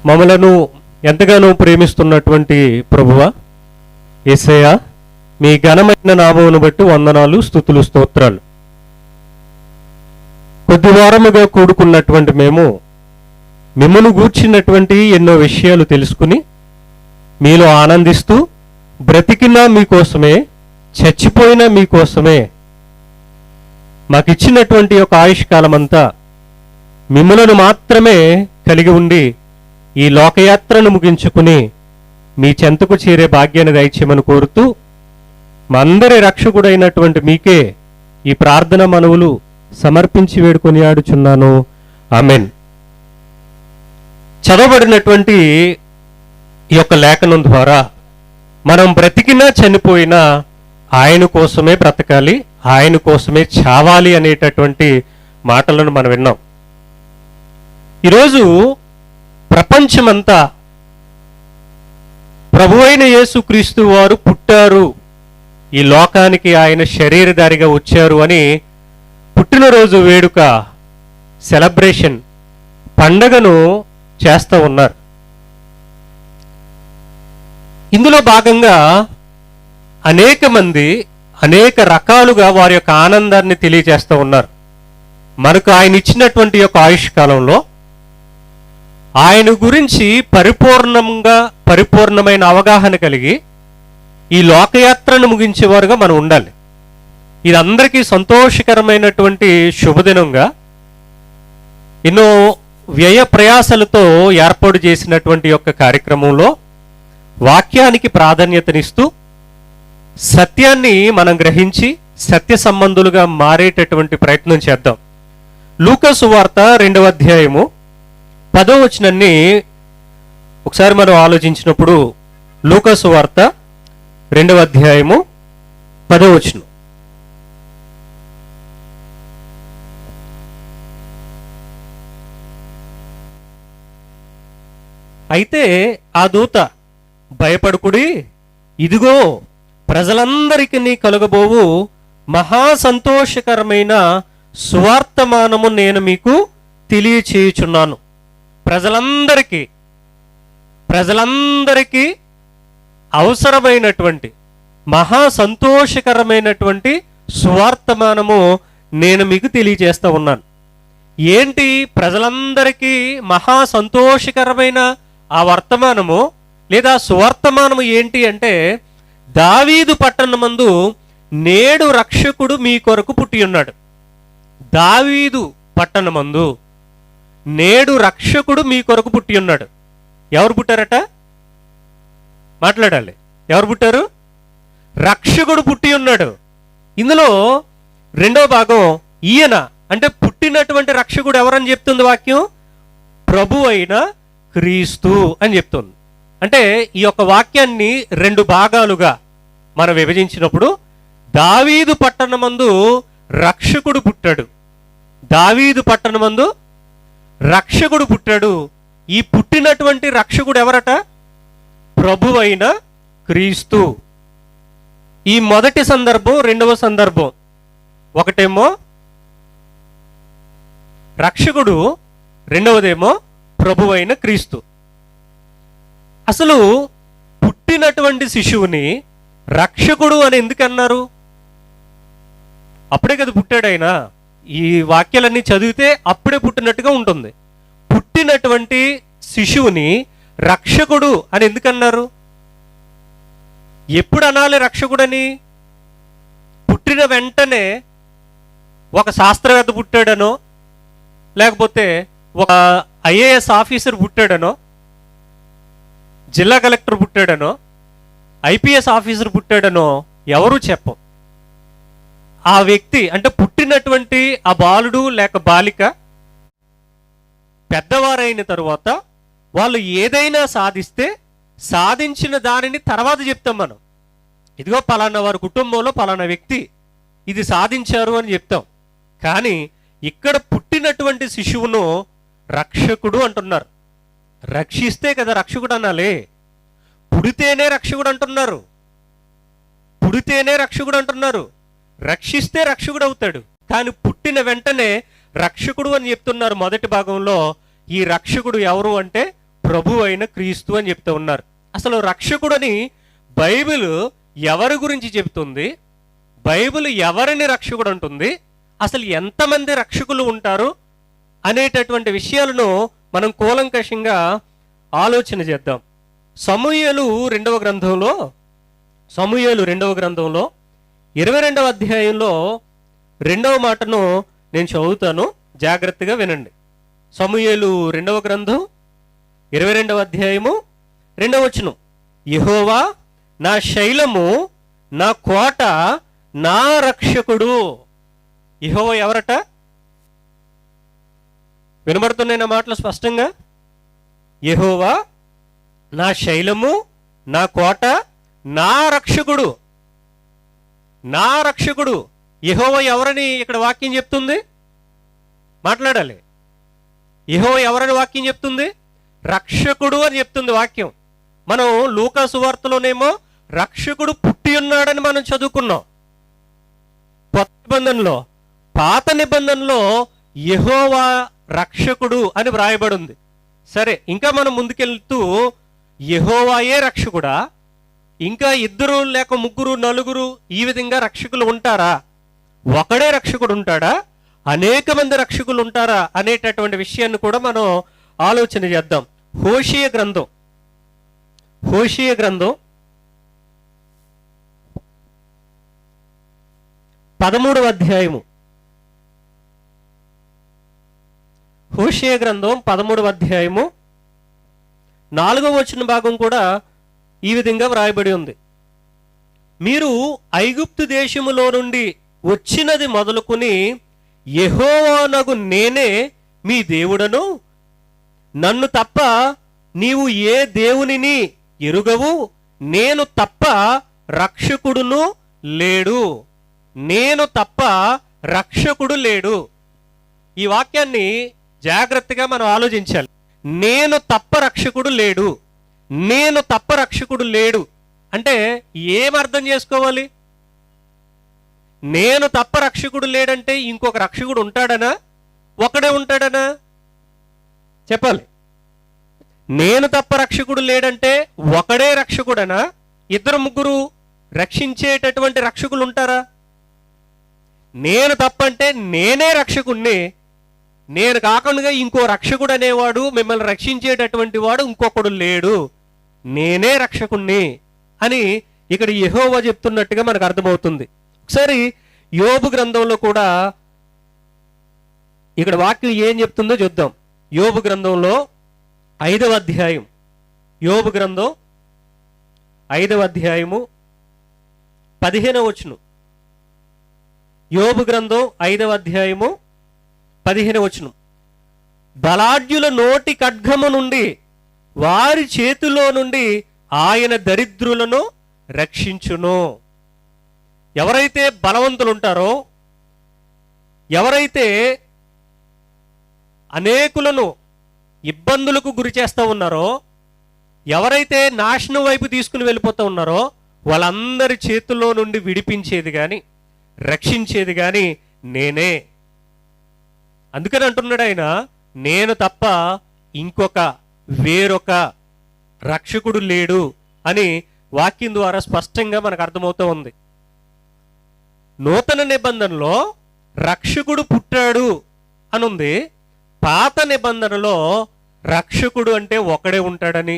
మమ్మలను ఎంతగానో ప్రేమిస్తున్నటువంటి ప్రభువా యేసయ్యా, మీ ఘనమైన నామమును బట్టి వందనాలు, స్తుతులు, స్తోత్రాలు. కొద్ది వారముగా కూడుకున్నటువంటి మేము మిమ్మల్ని గూర్చినటువంటి ఎన్నో విషయాలు తెలుసుకుని మీలో ఆనందిస్తూ, బ్రతికినా మీకోసమే, చచ్చిపోయినా మీకోసమే, మాకిచ్చినటువంటి ఒక ఆయుష్కాలం అంతా మిమ్మలను మాత్రమే కలిగి ఉండి ఈ లోకయాత్రను ముగించుకుని మీ చెంతకు చేరే భాగ్యాన్ని దయచేయమని కోరుతూ, మా అందరి రక్షకుడైనటువంటి మీకే ఈ ప్రార్థన మనవులు సమర్పించి వేడుకొని ఆడుచున్నాను. ఆమెన్. చదవబడినటువంటి ఈ యొక్క లేఖనం ద్వారా మనం బ్రతికినా చనిపోయినా ఆయన కోసమే బ్రతకాలి, ఆయన కోసమే చావాలి అనేటటువంటి మాటలను మనం విన్నాం. ఈరోజు ప్రపంచమంతా ప్రభువైన యేసుక్రీస్తు వారు పుట్టారు, ఈ లోకానికి ఆయన శరీరధారిగా వచ్చారు అని పుట్టినరోజు వేడుక, సెలబ్రేషన్, పండగను చేస్తూ ఉన్నారు. ఇందులో భాగంగా అనేక మంది అనేక రకాలుగా వారి యొక్క ఆనందాన్ని తెలియజేస్తూ ఉన్నారు. మనకు ఆయన ఇచ్చినటువంటి యొక్క ఆయుష్కాలంలో ఆయన గురించి పరిపూర్ణమైన అవగాహన కలిగి ఈ లోకయాత్రను ముగించేవారుగా మనం ఉండాలి. ఇది అందరికీ సంతోషకరమైనటువంటి శుభదినంగా ఎన్నో వ్యయ ప్రయాసలతో ఏర్పాటు చేసినటువంటి యొక్క కార్యక్రమంలో వాక్యానికి ప్రాధాన్యతనిస్తూ సత్యాన్ని మనం గ్రహించి సత్య సంబంధులుగా మారేటటువంటి ప్రయత్నం చేద్దాం. లూకా సువార్త 2వ అధ్యాయము 10వ వచనాన్ని ఒకసారి మనం ఆలోచించినప్పుడు, లూకా సువార్త 2వ అధ్యాయము 10వ వచనం. అయితే ఆ దూత, భయపడుకుడి, ఇదిగో ప్రజలందరికీ కలుగబోవు మహా సంతోషకరమైన సువార్తమానము నేను మీకు తెలియచేయుచున్నాను. ప్రజలందరికీ అవసరమైనటువంటి మహా సంతోషకరమైనటువంటి సువార్తమానము నేను మీకు తెలియజేస్తూ ఉన్నాను. ఏంటి ప్రజలందరికీ మహా సంతోషకరమైన ఆ వర్తమానము లేదా సువర్తమానము ఏంటి అంటే, దావీదు పట్టణమందు నేడు రక్షకుడు మీ కొరకు పుట్టి ఉన్నాడు. దావీదు పట్టణమందు నేడు రక్షకుడు మీ కొరకు పుట్టి ఉన్నాడు. ఎవరు పుట్టారట? మాట్లాడాలి. ఎవరు పుట్టారు? రక్షకుడు పుట్టి ఉన్నాడు. ఇందులో రెండో భాగం ఈయన అంటే పుట్టినటువంటి రక్షకుడు ఎవరని చెప్తుంది వాక్యం? ప్రభు అయిన క్రీస్తు అని చెప్తుంది. అంటే ఈ యొక్క వాక్యాన్ని 2 భాగాలుగా మనం విభజించినప్పుడు, దావీదు పట్టణమందు రక్షకుడు పుట్టాడు. దావీదు పట్టణమందు రక్షకుడు పుట్టాడు. ఈ పుట్టినటువంటి రక్షకుడు ఎవరట? ప్రభు అయిన క్రీస్తు. ఈ మొదటి సందర్భం, రెండవ సందర్భం, ఒకటేమో రక్షకుడు, రెండవదేమో ప్రభు అయిన క్రీస్తు. అసలు పుట్టినటువంటి శిశువుని రక్షకుడు అని ఎందుకన్నారు? అప్పుడే కదా పుట్టాడు ఆయన. ఈ వాక్యాలన్నీ చదివితే అప్పుడే పుట్టినట్టుగా ఉంటుంది. పుట్టినటువంటి శిశువుని రక్షకుడు అని ఎందుకన్నారు? ఎప్పుడు అనాలి రక్షకుడని? పుట్టిన వెంటనే ఒక శాస్త్రవేత్త పుట్టాడనో, లేకపోతే ఒక ఐఏఎస్ ఆఫీసర్ పుట్టాడనో, జిల్లా కలెక్టర్ పుట్టాడనో, ఐపీఎస్ ఆఫీసర్ పుట్టాడనో ఎవరు చెప్పం. ఆ వ్యక్తి అంటే పుట్టినటువంటి ఆ బాలుడు లేక బాలిక పెద్దవారైన తరువాత వాళ్ళు ఏదైనా సాధిస్తే సాధించిన దానిని తర్వాత చెప్తాం మనం. ఇదిగో పలానా వారి కుటుంబంలో పలానా వ్యక్తి ఇది సాధించారు అని చెప్తాం. కానీ ఇక్కడ పుట్టినటువంటి శిశువును రక్షకుడు అంటున్నారు. రక్షిస్తే కదా రక్షకుడు అనాలే. పుడితేనే రక్షకుడు అంటున్నారు. రక్షిస్తే రక్షకుడు అవుతాడు. కానీ పుట్టిన వెంటనే రక్షకుడు అని చెప్తున్నారు. మొదటి భాగంలో ఈ రక్షకుడు ఎవరు అంటే ప్రభు అయిన క్రీస్తు అని చెప్తూ ఉన్నారు. అసలు రక్షకుడని బైబిల్ ఎవరి గురించి చెబుతుంది? బైబిల్ ఎవరిని రక్షకుడు అంటుంది? అసలు ఎంతమంది రక్షకులు ఉంటారు అనేటటువంటి విషయాలను మనం కూలంకషంగా ఆలోచన చేద్దాం. సమూయేలు రెండవ గ్రంథంలో 22వ అధ్యాయంలో 2వ మాటను నేను చదువుతాను, జాగ్రత్తగా వినండి. సమూయేలు 2వ గ్రంథం 22వ అధ్యాయము 2వ వచనం. యెహోవా నా శైలము, నా కోట, నా రక్షకుడు. యెహోవా ఎవరట? వినబడుతున్నాయి నా మాటలు స్పష్టంగా? యెహోవా నా శైలము, నా కోట, నా రక్షకుడు. నా రక్షకుడు. యెహోవా ఎవరని ఇక్కడ వాక్యం చెప్తుంది? మాట్లాడాలి. యెహోవా ఎవరని వాక్యం చెప్తుంది? రక్షకుడు అని చెప్తుంది వాక్యం. మనం లూకా సువార్తలోనేమో రక్షకుడు పుట్టి ఉన్నాడని మనం చదువుకున్నాం కొత్త నిబంధనలో. పాత నిబంధనలో యెహోవా రక్షకుడు అని వ్రాయబడి ఉంది. సరే, ఇంకా మనం ముందుకెళ్తూ యెహోవాయే రక్షకుడా, ఇంకా 2 లేక 3 4 ఈ విధంగా రక్షకులు ఉంటారా? ఒకడే రక్షకుడు ఉంటాడా? అనేక మంది రక్షకులు ఉంటారా అనేటటువంటి విషయాన్ని కూడా మనం ఆలోచన చేద్దాం. హోషేయ గ్రంథం 13వ అధ్యాయము. హోషేయ గ్రంథం 13వ అధ్యాయము 4వ వచన భాగం కూడా ఈ విధంగా వ్రాయబడి ఉంది. మీరు ఐగుప్తు దేశములో నుండి వచ్చినది మొదలుకొని యెహోవానగు నేనే మీ దేవుడను, నన్ను తప్ప నీవు ఏ దేవునిని ఎరుగవు, నేను తప్ప రక్షకుడును లేడు. నేను తప్ప రక్షకుడు లేడు. ఈ వాక్యాన్ని జాగ్రత్తగా మనం ఆలోచించాలి. నేను తప్ప రక్షకుడు లేడు. నేను తప్ప రక్షకుడు లేడు అంటే ఏమర్థం చేసుకోవాలి? నేను తప్ప రక్షకుడు లేడంటే ఇంకొక రక్షకుడు ఉంటాడనా? ఒకడే ఉంటాడనా? చెప్పాలి. నేను తప్ప రక్షకుడు లేడంటే ఒకడే రక్షకుడనా? 2 3 రక్షించేటటువంటి రక్షకులు ఉంటారా? నేను తప్పంటే నేనే రక్షకుణ్ణి, నేను కాకుండా ఇంకో రక్షకుడు అనేవాడు, మిమ్మల్ని రక్షించేటటువంటి వాడు ఇంకొకడు లేడు, నేనే రక్షకుణ్ణి అని ఇక్కడ యెహోవా చెప్తున్నట్టుగా మనకు అర్థమవుతుంది. ఒకసారి యోబు గ్రంథంలో కూడా ఇక్కడ వాక్యం ఏం చెప్తుందో చూద్దాం. యోబు గ్రంథంలో 5వ అధ్యాయం, యోబు గ్రంథం 5వ అధ్యాయము 15వ వచనం. యోబు గ్రంథం 5వ అధ్యాయము 15వ వచనం. బలాఢ్యుల నోటి ఖడ్గము నుండి, వారి చేతిలో నుండి ఆయన దరిద్రులను రక్షించును. ఎవరైతే బలవంతులు ఉంటారో, ఎవరైతే అనేకులను ఇబ్బందులకు గురి చేస్తూ ఉన్నారో, ఎవరైతే నాశనం వైపు తీసుకుని వెళ్ళిపోతూ ఉన్నారో, వాళ్ళందరి చేతుల్లో నుండి విడిపించేది కానీ రక్షించేది కానీ నేనే. అందుకని అంటున్నాడు ఆయన, నేను తప్ప ఇంకొక వేరొక రక్షకుడు లేడు అని వాక్యం ద్వారా స్పష్టంగా మనకు అర్థమవుతూ ఉంది. నూతన నిబంధనలో రక్షకుడు పుట్టాడు అనుంది. పాత నిబంధనలో రక్షకుడు అంటే ఒకడే ఉంటాడని,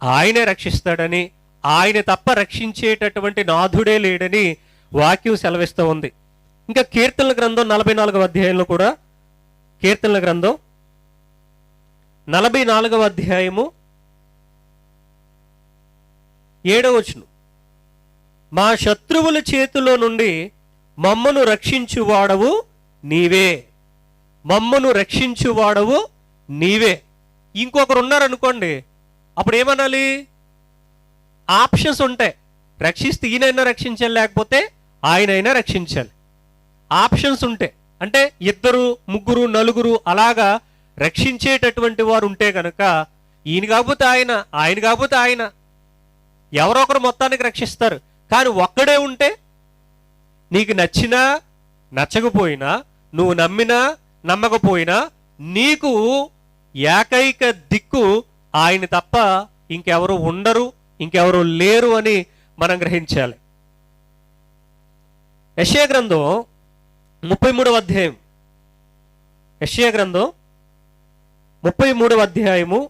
ఆయనే రక్షిస్తాడని, ఆయన తప్ప రక్షించేటటువంటి నాథుడే లేడని వాక్యం సెలవిస్తూ ఉంది. ఇంకా కీర్తనల గ్రంథం 44వ అధ్యాయంలో కూడా, కీర్తనల గ్రంథం 44వ అధ్యాయము 7వ వచనం. మా శత్రువుల చేతిలో నుండి మమ్మను రక్షించువాడవు నీవే, మమ్మను రక్షించువాడవు నీవే. ఇంకొకరు ఉన్నారనుకోండి, అప్పుడు ఏమనాలి? ఆప్షన్స్ ఉంటాయి. రక్షిస్తే ఈయనైనా రక్షించాలి, లేకపోతే ఆయనైనా రక్షించాలి. ఆప్షన్స్ ఉంటాయి. అంటే 2 3 4 అలాగా రక్షించేటటువంటి వారు ఉంటే కనుక ఈయన కాకపోతే ఆయన, ఆయన కాకపోతే ఆయన, ఎవరో ఒకరు మొత్తానికి రక్షిస్తారు. కానీ ఒక్కడే ఉంటే నీకు నచ్చినా నచ్చకపోయినా, నువ్వు నమ్మినా నమ్మకపోయినా, నీకు ఏకైక దిక్కు ఆయన తప్ప ఇంకెవరు ఉండరు, ఇంకెవరు లేరు అని మనం గ్రహించాలి. యెషయా గ్రంథం 33వ అధ్యాయం, యెషయా గ్రంథం 33వ అధ్యాయము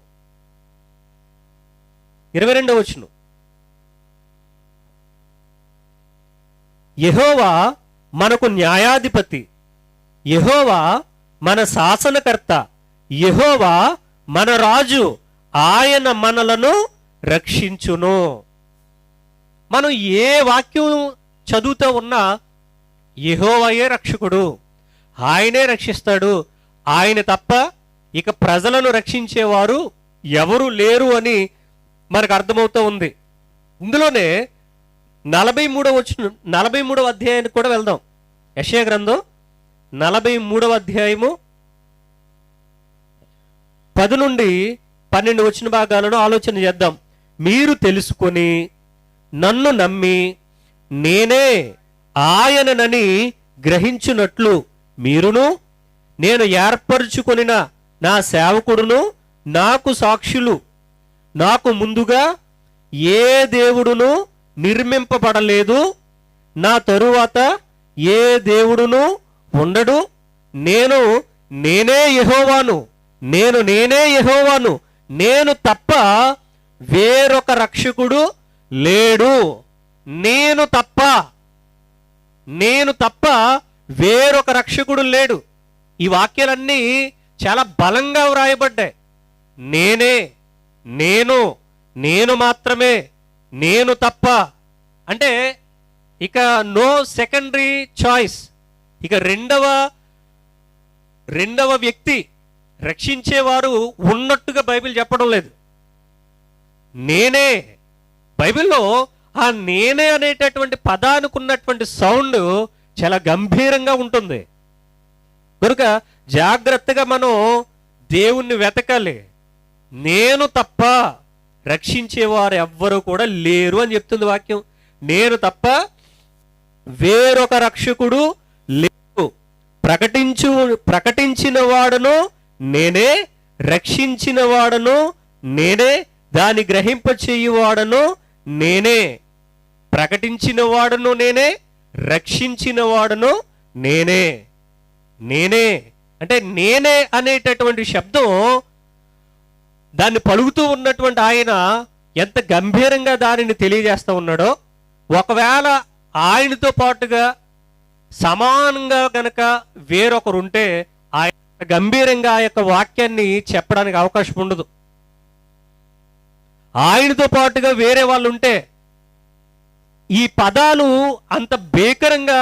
22వ వచనం. యెహోవా మనకు న్యాయాధిపతి, యెహోవా మన శాసనకర్త, యెహోవా మన రాజు, ఆయన మనలను రక్షించును. మనం ఏ వాక్యం చదువుతూ ఉన్నా యెహోవాయే రక్షకుడు, ఆయనే రక్షిస్తాడు, ఆయన తప్ప ఇక ప్రజలను రక్షించేవారు ఎవరు లేరు అని మనకు అర్థమవుతూ ఉంది. ఇందులోనే 43వ అధ్యాయానికి కూడా వెళ్దాం. యెషయా గ్రంథం 43వ అధ్యాయము 10 నుండి 12 వచ్చిన భాగాలను ఆలోచన చేద్దాం. మీరు తెలుసుకొని నన్ను నమ్మి నేనే ఆయననని గ్రహించున్నట్లు మీరును, నేను ఏర్పరచుకొనిన నా సేవకుడును, నాకు సాక్షులు, నాకు ముందుగా ఏ దేవుడును నిర్మింపబడలేదు, నా తరువాత ఏ దేవుడును ఉండడు, నేనే యెహోవాను, నేనే యెహోవాను, నేను తప్ప వేరొక రక్షకుడు లేడు, నేను తప్ప వేరొక రక్షకుడు లేడు. ఈ వాక్యాలన్నీ చాలా బలంగా వ్రాయబడ్డాయి. నేను మాత్రమే, నేను తప్ప. అంటే ఇక నో సెకండరీ చాయిస్, ఇక రెండవ వ్యక్తి రక్షించేవారు ఉన్నట్టుగా బైబిల్ చెప్పడం లేదు. నేనే, బైబిల్లో ఆ నేనే అనేటటువంటి పదానికి ఉన్నటువంటి సౌండ్ చాలా గంభీరంగా ఉంటుంది. కనుక జాగ్రత్తగా మనం దేవుణ్ణి వెతకాలి. నేను తప్ప రక్షించేవారు ఎవ్వరూ కూడా లేరు అని చెప్తుంది వాక్యం. నేను తప్ప వేరొక రక్షకుడు లేరు. ప్రకటించిన వాడును నేనే, రక్షించిన వాడును నేనే, దాని గ్రహింప చేయువాడును నేనే. ప్రకటించిన వాడును నేనే, రక్షించిన వాడును నేనే. అంటే నేనే అనేటటువంటి శబ్దం దాన్ని పలుకుతూ ఉన్నటువంటి ఆయన ఎంత గంభీరంగా దానిని తెలియజేస్తూ ఉన్నాడో, ఒకవేళ ఆయనతో పాటుగా సమానంగా గనక వేరొకరుంటే ఆయన గంభీరంగా ఆ యొక్క వాక్యాన్ని చెప్పడానికి అవకాశం ఉండదు. ఆయనతో పాటుగా వేరే వాళ్ళు ఉంటే ఈ పదాలు అంత భీకరంగా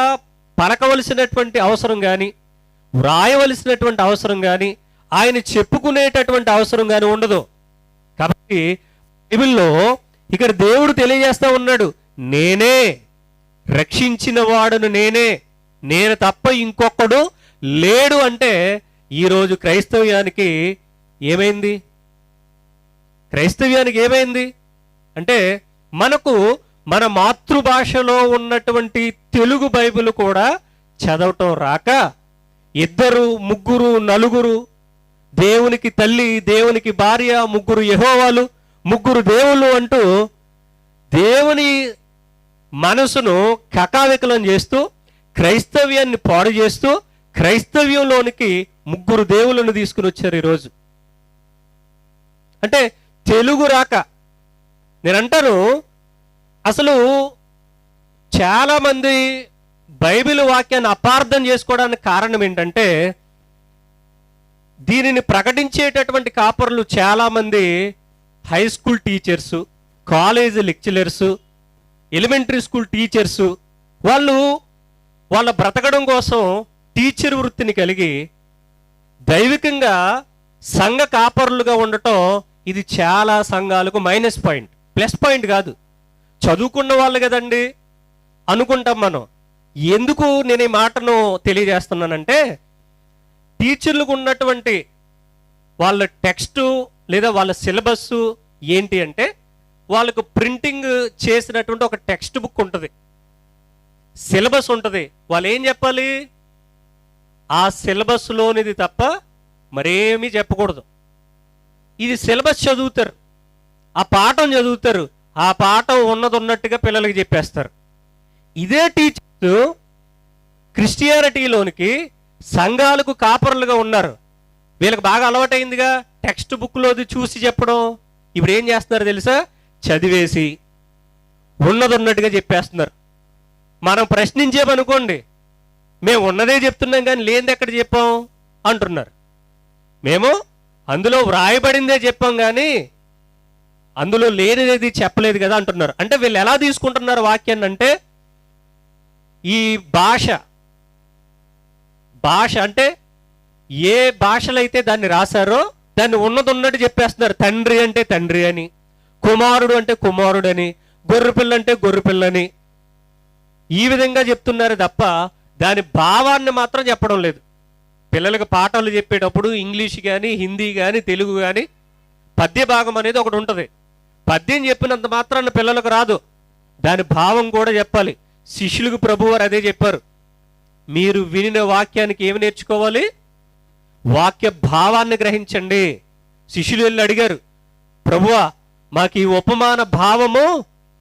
పలకవలసినటువంటి అవసరం కానీ, వ్రాయవలసినటువంటి అవసరం కానీ, ఆయన చెప్పుకునేటటువంటి అవసరం కానీ ఉండదు. కాబట్టి బైబిల్లో ఇక్కడ దేవుడు తెలియజేస్తా ఉన్నాడు, నేనే రక్షించిన వాడును నేనే, నేను తప్ప ఇంకొకడు లేడు. అంటే ఈరోజు క్రైస్తవ్యానికి ఏమైంది? అంటే మనకు మన మాతృభాషలో ఉన్నటువంటి తెలుగు బైబిల్ కూడా చదవటం రాక, 2, 3, 4 దేవునికి తల్లి, దేవునికి భార్య, 3 యెహోవాలు, 3 దేవుళ్ళు అంటూ దేవుని మనసును కకావికలం చేస్తూ, క్రైస్తవ్యాన్ని పాడు చేస్తూ, క్రైస్తవ్యంలోనికి 3 దేవుళ్ళను తీసుకుని వచ్చారు ఈరోజు. అంటే తెలుగు రాక. నేనంటాను, అసలు చాలామంది బైబిల్ వాక్యాన్ని అపార్థం చేసుకోవడానికి కారణం ఏంటంటే, దీనిని ప్రకటించేటటువంటి కాపరులు చాలామంది high school teachers, college lecturers, elementary school teachers, వాళ్ళు వాళ్ళ బ్రతకడం కోసం టీచర్ వృత్తిని కలిగి దైవికంగా సంఘ కాపరులుగా ఉండటం ఇది చాలా సంఘాలకు మైనస్ పాయింట్, ప్లస్ పాయింట్ కాదు. చదువుకున్న వాళ్ళు కదండి అనుకుంటాం మనం. ఎందుకు నేను ఈ మాటను తెలియజేస్తున్నానంటే, టీచర్లకు ఉన్నటువంటి వాళ్ళ టెక్స్ట్ లేదా వాళ్ళ సిలబస్ ఏంటి అంటే, వాళ్ళకు ప్రింటింగ్ చేసినటువంటి ఒక టెక్స్ట్ బుక్ ఉంటుంది, సిలబస్ ఉంటుంది. వాళ్ళు ఏం చెప్పాలి? ఆ సిలబస్లోనిది తప్ప మరేమీ చెప్పకూడదు. ఇది సిలబస్ చదువుతారు, ఆ పాఠం చదువుతారు, ఆ పాఠం ఉన్నది ఉన్నట్టుగా పిల్లలకి చెప్పేస్తారు. ఇదే టీచర్స్ క్రిస్టియానిటీలోనికి సంఘాలకు కాపరులుగా ఉన్నారు. వీళ్ళకి బాగా అలవాటైందిగా టెక్స్ట్ బుక్లోది చూసి చెప్పడం. ఇప్పుడు ఏం చేస్తున్నారు తెలుసా? చదివేసి ఉన్నది ఉన్నట్టుగా చెప్పేస్తున్నారు. మనం ప్రశ్నించేమనుకోండి, మేము ఉన్నదే చెప్తున్నాం కానీ లేనిది ఎక్కడ చెప్పాం అంటున్నారు. మేము అందులో వ్రాయబడిందే చెప్పాం కానీ అందులో లేనిది చెప్పలేదు కదా అంటున్నారు. అంటే వీళ్ళు ఎలా తీసుకుంటున్నారు వాక్యాన్ని అంటే, ఈ భాష అంటే ఏ భాషలో అయితే దాన్ని రాశారో దాన్ని ఉన్నది ఉన్నట్టు చెప్పేస్తున్నారు. తండ్రి అంటే తండ్రి అని, కుమారుడు అంటే కుమారుడని, గొర్రెపిల్ల అంటే గొర్రెపిల్లని, ఈ విధంగా చెప్తున్నారు తప్ప దాని భావాన్ని మాత్రం చెప్పడం లేదు. పిల్లలకు పాఠాలు చెప్పేటప్పుడు ఇంగ్లీష్ కానీ హిందీ కానీ తెలుగు కానీ పద్య భాగం అనేది ఒకటి ఉంటుంది. పద్యం చెప్పినంత మాత్రాన్ని పిల్లలకు రాదు, దాని భావం కూడా చెప్పాలి. శిష్యులకు ప్రభువారు అదే చెప్పారు, మీరు వినిన వాక్యానికి ఏమి నేర్చుకోవాలి? వాక్య భావాన్ని గ్రహించండి. శిష్యులు వెళ్ళి అడిగారు, ప్రభువా మాకు ఈ ఉపమాన భావము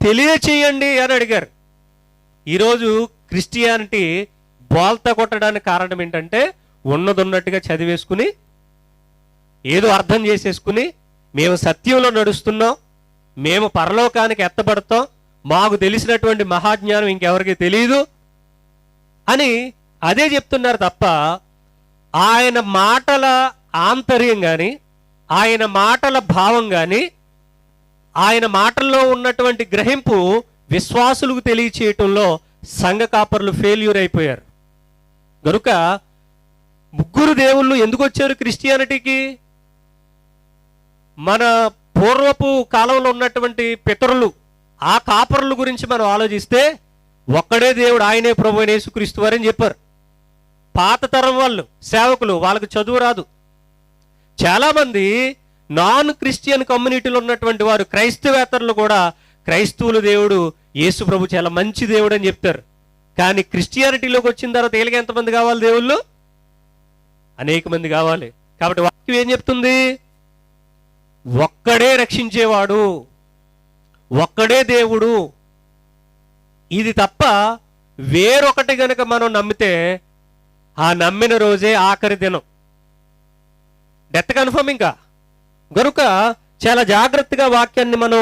తెలియచేయండి అని అడిగారు. ఈరోజు క్రిస్టియానిటీ బోల్తా కొట్టడానికి కారణం ఏంటంటే, ఉన్నది ఉన్నట్టుగా చదివేసుకుని ఏదో అర్థం చేసేసుకుని మేము సత్యంలో నడుస్తున్నాం, మేము పరలోకానికి ఎత్తబడతాం, మాకు తెలిసినటువంటి మహాజ్ఞానం ఇంకెవరికి తెలియదు అని అదే చెప్తున్నారు తప్ప ఆయన మాటల ఆంతర్యం కానీ, ఆయన మాటల భావం కానీ, ఆయన మాటల్లో ఉన్నటువంటి గ్రహింపు విశ్వాసులకు తెలియచేయటంలో సంఘ కాపరులు ఫెయిల్యూర్ అయిపోయారు. కనుక ముగ్గురు దేవుళ్ళు ఎందుకు వచ్చారు క్రిస్టియానిటీకి? మన పూర్వపు కాలంలో ఉన్నటువంటి పితరులు, ఆ కాపరుల గురించి మనం ఆలోచిస్తే ఒక్కడే దేవుడు, ఆయనే ప్రభు అయిన యేసుక్రీస్తు వారని చెప్పారు. పాత తరం వాళ్ళు సేవకులు, వాళ్ళకి చదువు రాదు. చాలామంది నాన్ క్రిస్టియన్ కమ్యూనిటీలో ఉన్నటువంటి వారు, క్రైస్తవేతరులు కూడా క్రైస్తవుల దేవుడు యేసు ప్రభు చాలా మంచి దేవుడు అని చెప్తారు. కానీ క్రిస్టియానిటీలోకి వచ్చిన తర్వాత వీళ్ళకి ఎంతమంది కావాలి? దేవుళ్ళు అనేక మంది కావాలి. కాబట్టి వాక్యం ఏం చెప్తుంది? ఒక్కడే రక్షించేవాడు, ఒక్కడే దేవుడు. ఇది తప్ప వేరొకటి గనక మనం నమ్మితే ఆ నమ్మిన రోజే ఆఖరి దినం, డెత్ కన్ఫర్మ్. ఇంకా గనుక చాలా జాగ్రత్తగా వాక్యాన్ని మనం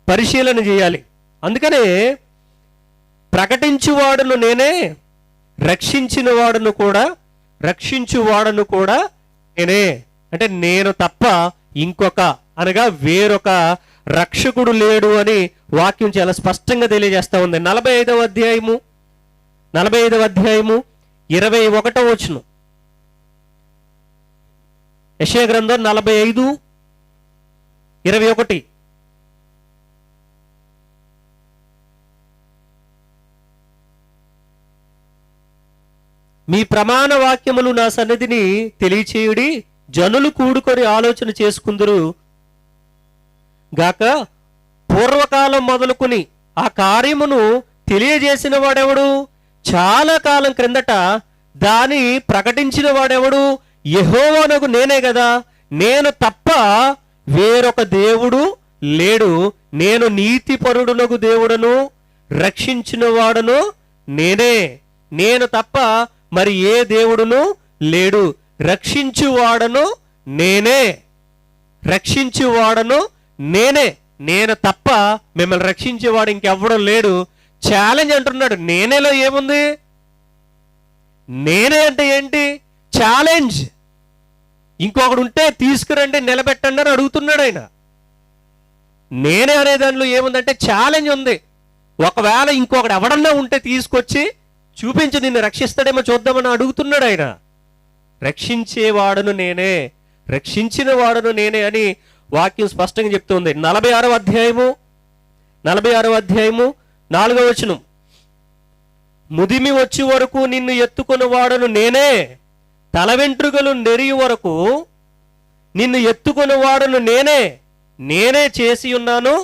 పరిశీలన చేయాలి. అందుకనే ప్రకటించువాడును నేనే, రక్షించువాడును కూడా నేనే. అంటే నేను తప్ప ఇంకొక, అనగా వేరొక రక్షకుడు లేడు అని వాక్యం చాలా స్పష్టంగా తెలియజేస్తా ఉంది. 45వ అధ్యాయము 21వ వచనం, యెషయా గ్రంథం 45:21. మీ ప్రమాణ వాక్యములు నా సన్నిధిని తెలియచేయుడి, జనులు కూడుకొని ఆలోచన చేసుకుందరు గాక. పూర్వకాలం మొదలుకొని ఆ కార్యమును తెలియజేసిన వాడెవడు? చాలా కాలం క్రిందట దాని ప్రకటించిన వాడెవడు? యెహోవానగు నేనే కదా. నేను తప్ప వేరొక దేవుడు లేడు. నేను నీతిపరుడునగు దేవుడను, రక్షించిన వాడను నేనే. నేను తప్ప మరి ఏ దేవుడును లేడు. రక్షించువాడను నేనే, నేను తప్ప మిమ్మల్ని రక్షించేవాడు ఇంకెవ్వడం లేడు. ఛాలెంజ్ అంటున్నాడు. నేనేలో ఏముంది? నేనే అంటే ఏంటి? ఛాలెంజ్. ఇంకొకడు ఉంటే తీసుకురండి, నిలబెట్టండి అని అడుగుతున్నాడు ఆయన. నేనే అనే దానిలో ఏముందంటే ఛాలెంజ్ ఉంది. ఒకవేళ ఇంకొకడు ఎవడన్నా ఉంటే తీసుకొచ్చి చూపించి నిన్ను రక్షిస్తాడేమో చూద్దామని అడుగుతున్నాడు ఆయన. రక్షించేవాడును నేనే, రక్షించిన వాడును నేనే అని వాక్యం స్పష్టంగా చెప్తుంది. 46వ అధ్యాయము 4వ వచనం, ముదిమి వచ్చి వరకు నిన్ను ఎత్తుకుని వాడును నేనే, తల వెంట్రుకలు నెరియు వరకు నిన్ను ఎత్తుకుని వాడును నేనే చేసి ఉన్నాను.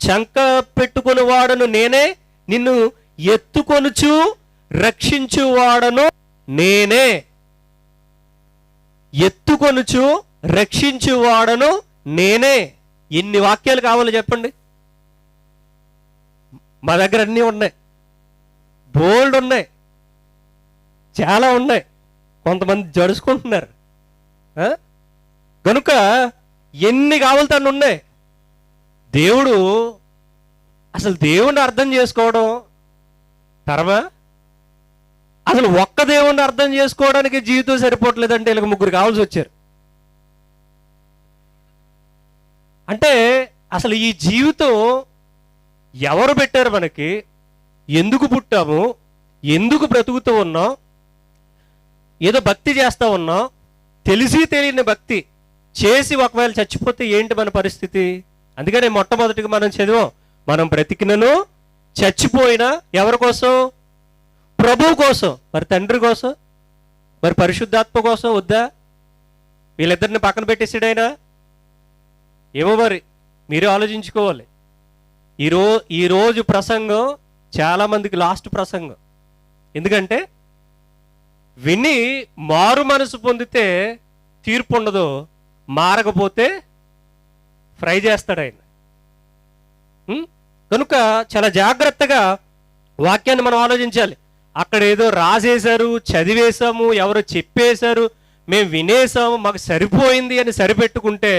చంక పెట్టుకుని వాడును నేనే, నిన్ను ఎత్తుకొనుచు రక్షించువాడను నేనే. ఎత్తుకొనుచు రక్షించువాడను నేనే. ఎన్ని వాక్యాలు కావాలో చెప్పండి. మా దగ్గర అన్నీ ఉన్నాయి, బోల్డ్ ఉన్నాయి, చాలా ఉన్నాయి. కొంతమంది జడుచుకుంటున్నారు కనుక ఎన్ని కావాలి తను ఉన్నాయి. దేవుడు అసలు దేవుణ్ణి అర్థం చేసుకోవడం తరమా? అసలు ఒక్క దేవుణ్ణి అర్థం చేసుకోవడానికి జీవితం సరిపోవట్లేదంటే వీళ్ళకి ముగ్గురు కావాల్సి వచ్చారు. అంటే అసలు ఈ జీవితం ఎవరు పెట్టారు మనకి? ఎందుకు పుట్టాము? ఎందుకు బ్రతుకుతూ ఉన్నాం? ఏదో భక్తి చేస్తూ ఉన్నాం, తెలిసి తెలియని భక్తి చేసి ఒకవేళ చచ్చిపోతే ఏంటి మన పరిస్థితి? అందుకని మొట్టమొదటిగా మనం చదివాం, మనం బ్రతికినను చచ్చిపోయినా ఎవరి కోసం? ప్రభువు కోసం. మరి తండ్రి కోసం, మరి పరిశుద్ధాత్మ కోసం వద్దా? వీళ్ళిద్దరిని పక్కన పెట్టేసాడైనా ఏమో, మరి మీరే ఆలోచించుకోవాలి. ఈరోజు ప్రసంగం చాలామందికి లాస్ట్ ప్రసంగం. ఎందుకంటే విని మారు మనసు పొందితే తీర్పు ఉండదు, మారకపోతే ఫ్రై చేస్తాడు ఆయన. కనుక చాలా జాగ్రత్తగా వాక్యాన్ని మనం ఆలోచించాలి. అక్కడ ఏదో రాసేశారు, చదివేశాము, ఎవరో చెప్పేశారు, మేము వినేసాము, మాకు సరిపోయింది అని సరిపెట్టుకుంటే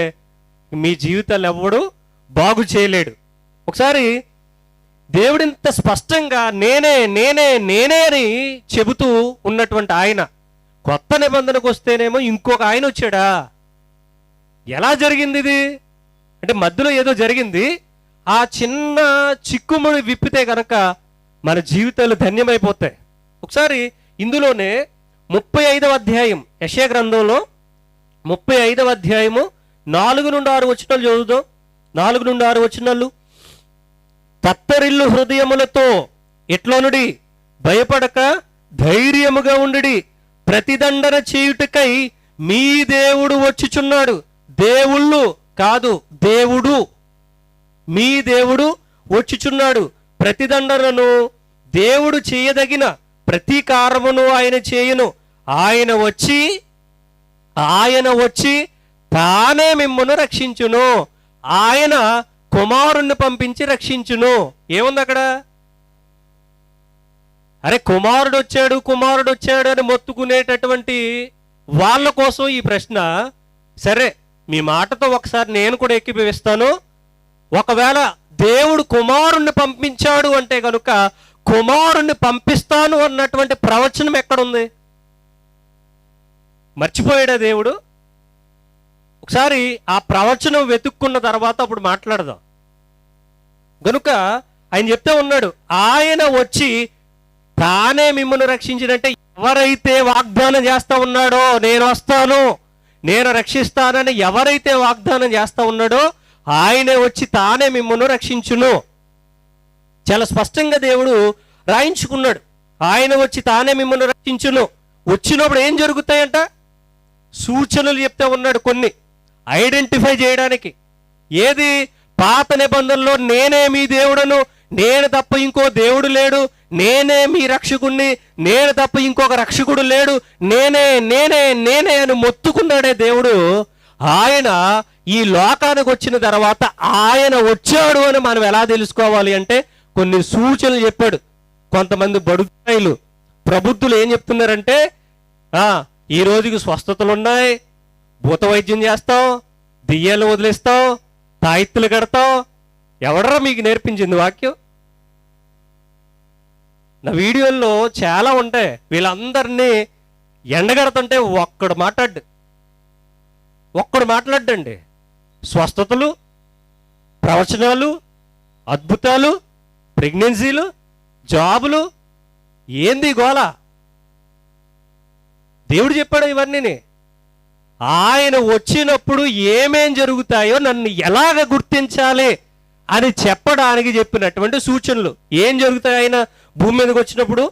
మీ జీవితాలు ఎవడు బాగు చేయలేడు. ఒకసారి దేవుడింత స్పష్టంగా నేనే నేనే నేనే అని చెబుతూ ఉన్నటువంటి ఆయన కొత్త నిబంధనకు వస్తేనేమో ఇంకొక ఆయన వచ్చాడా? ఎలా జరిగింది ఇది? అంటే మధ్యలో ఏదో జరిగింది. ఆ చిన్న చిక్కుముడి విప్పితే కనుక మన జీవితాలు ధన్యమైపోతాయి. ఒకసారి ఇందులోనే 35వ అధ్యాయం, యెషయా గ్రంథంలో 35వ అధ్యాయము 4 నుండి 6 వచనాలు చదువుదాం. 4 నుండి 6 వచనాలు. తత్తరిల్లు హృదయములతో ఎట్లోనుడి, భయపడక ధైర్యముగా ఉండుడి, ప్రతిదండన చేయుటకై మీ దేవుడు వచ్చుచున్నాడు. దేవుళ్ళు కాదు, దేవుడు, మీ దేవుడు వచ్చుచున్నాడు. ప్రతిదండనను దేవుడు చేయదగిన ప్రతీకారమును ఆయన చేయును. ఆయన వచ్చి తానే మిమ్మును రక్షించును. ఆయన కుమారుణ్ణి పంపించి రక్షించును. ఏముంది అక్కడ? అరే కుమారుడు వచ్చాడు అని మొత్తుకునేటటువంటి వాళ్ళ కోసం ఈ ప్రశ్న. సరే, మీ మాటతో ఒకసారి నేను కూడా ఏకీభవిస్తాను. ఒకవేళ దేవుడు కుమారుణ్ణి పంపించాడు అంటే కనుక కుమారుణ్ణి పంపిస్తాను అన్నటువంటి ప్రవచనం ఎక్కడుంది? మర్చిపోయాడా దేవుడు? ఒకసారి ఆ ప్రవచనం వెతుక్కున్న తర్వాత అప్పుడు మాట్లాడదాం. గనుక ఆయన చెప్తే ఉన్నాడు, ఆయన వచ్చి తానే మిమ్మల్ని రక్షించినట్టే. ఎవరైతే వాగ్దానం చేస్తా ఉన్నాడో నేను వస్తాను, నేను రక్షిస్తానని ఎవరైతే వాగ్దానం చేస్తా ఉన్నాడో ఆయనే వచ్చి తానే మిమ్మల్ని రక్షించును. చాలా స్పష్టంగా దేవుడు రాయించుకున్నాడు. ఆయన వచ్చి తానే మిమ్మల్ని రక్షించును. వచ్చినప్పుడు ఏం జరుగుతాయంట? సూచనలు చెప్తే ఉన్నాడు కొన్ని ఐడెంటిఫై చేయడానికి. ఏది? పాత నిబంధనలో నేనే మీ దేవుడను, నేను తప్ప ఇంకో దేవుడు లేడు, నేనే మీ రక్షకుణ్ణి, నేను తప్ప ఇంకొక రక్షకుడు లేడు, నేనే నేనే నేనే అని మొత్తుకున్నాడే దేవుడు. ఆయన ఈ లోకానికి వచ్చిన తర్వాత ఆయన వచ్చాడు అని మనం ఎలా తెలుసుకోవాలి అంటే కొన్ని సూచనలు చెప్పాడు. కొంతమంది బడుగులు ప్రబుద్ధులు ఏం చెప్తున్నారంటే, ఈ రోజుకి స్వస్థతలు ఉన్నాయి, భూత వైద్యం చేస్తాం, దెయ్యాలు వదిలేస్తాం, తాయిత్తులు కడతాం. ఎవడరా మీకు నేర్పించింది వాక్యం? నా వీడియోల్లో చాలా ఉంటాయి. వీళ్ళందరినీ ఎండగడుతుంటే ఒక్కడు మాట్లాడండి. స్వస్థతలు, ప్రవచనాలు, అద్భుతాలు, ప్రెగ్నెన్సీలు, జాబులు, ఏంది గోల? దేవుడు చెప్పాడు ఇవన్నీ. ఆయన వచ్చినప్పుడు ఏమేం జరుగుతాయో నన్ను ఎలాగ గుర్తించాలి అని చెప్పడానికి చెప్పినటువంటి సూచనలు. ఏం జరుగుతాయి? ఆయన భూమి మీదకి వచ్చినప్పుడు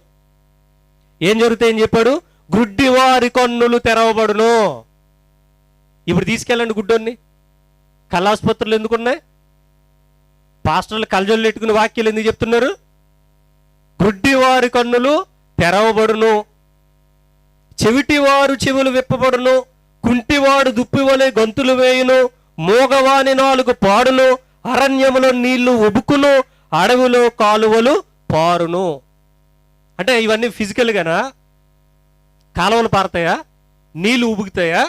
ఏం జరుగుతాయని చెప్పాడు? గుడ్డివారి కన్నులు తెరవబడును. ఇప్పుడు తీసుకెళ్ళండి గుడ్డోన్ని. కళ్ళాసుపత్రులు ఎందుకున్నాయి? పాస్టర్లు కళ్ళజొల్లు పెట్టుకుని వాక్యాలు ఎందుకు చెప్తున్నారు? గుడ్డివారి కన్నులు తెరవబడును, చెవిటివారు చెవులు విప్పబడును, కుంటివాడు దుప్పివలే గంతులు వేయును, మూగవాని నాలుగు పాడును, అరణ్యములో నీళ్లు ఉబుకును, అడవిలో కాలువలు పారును. అంటే ఇవన్నీ ఫిజికల్గానా? కాలువలు పారతాయా? నీళ్లు ఉబుకుతాయా?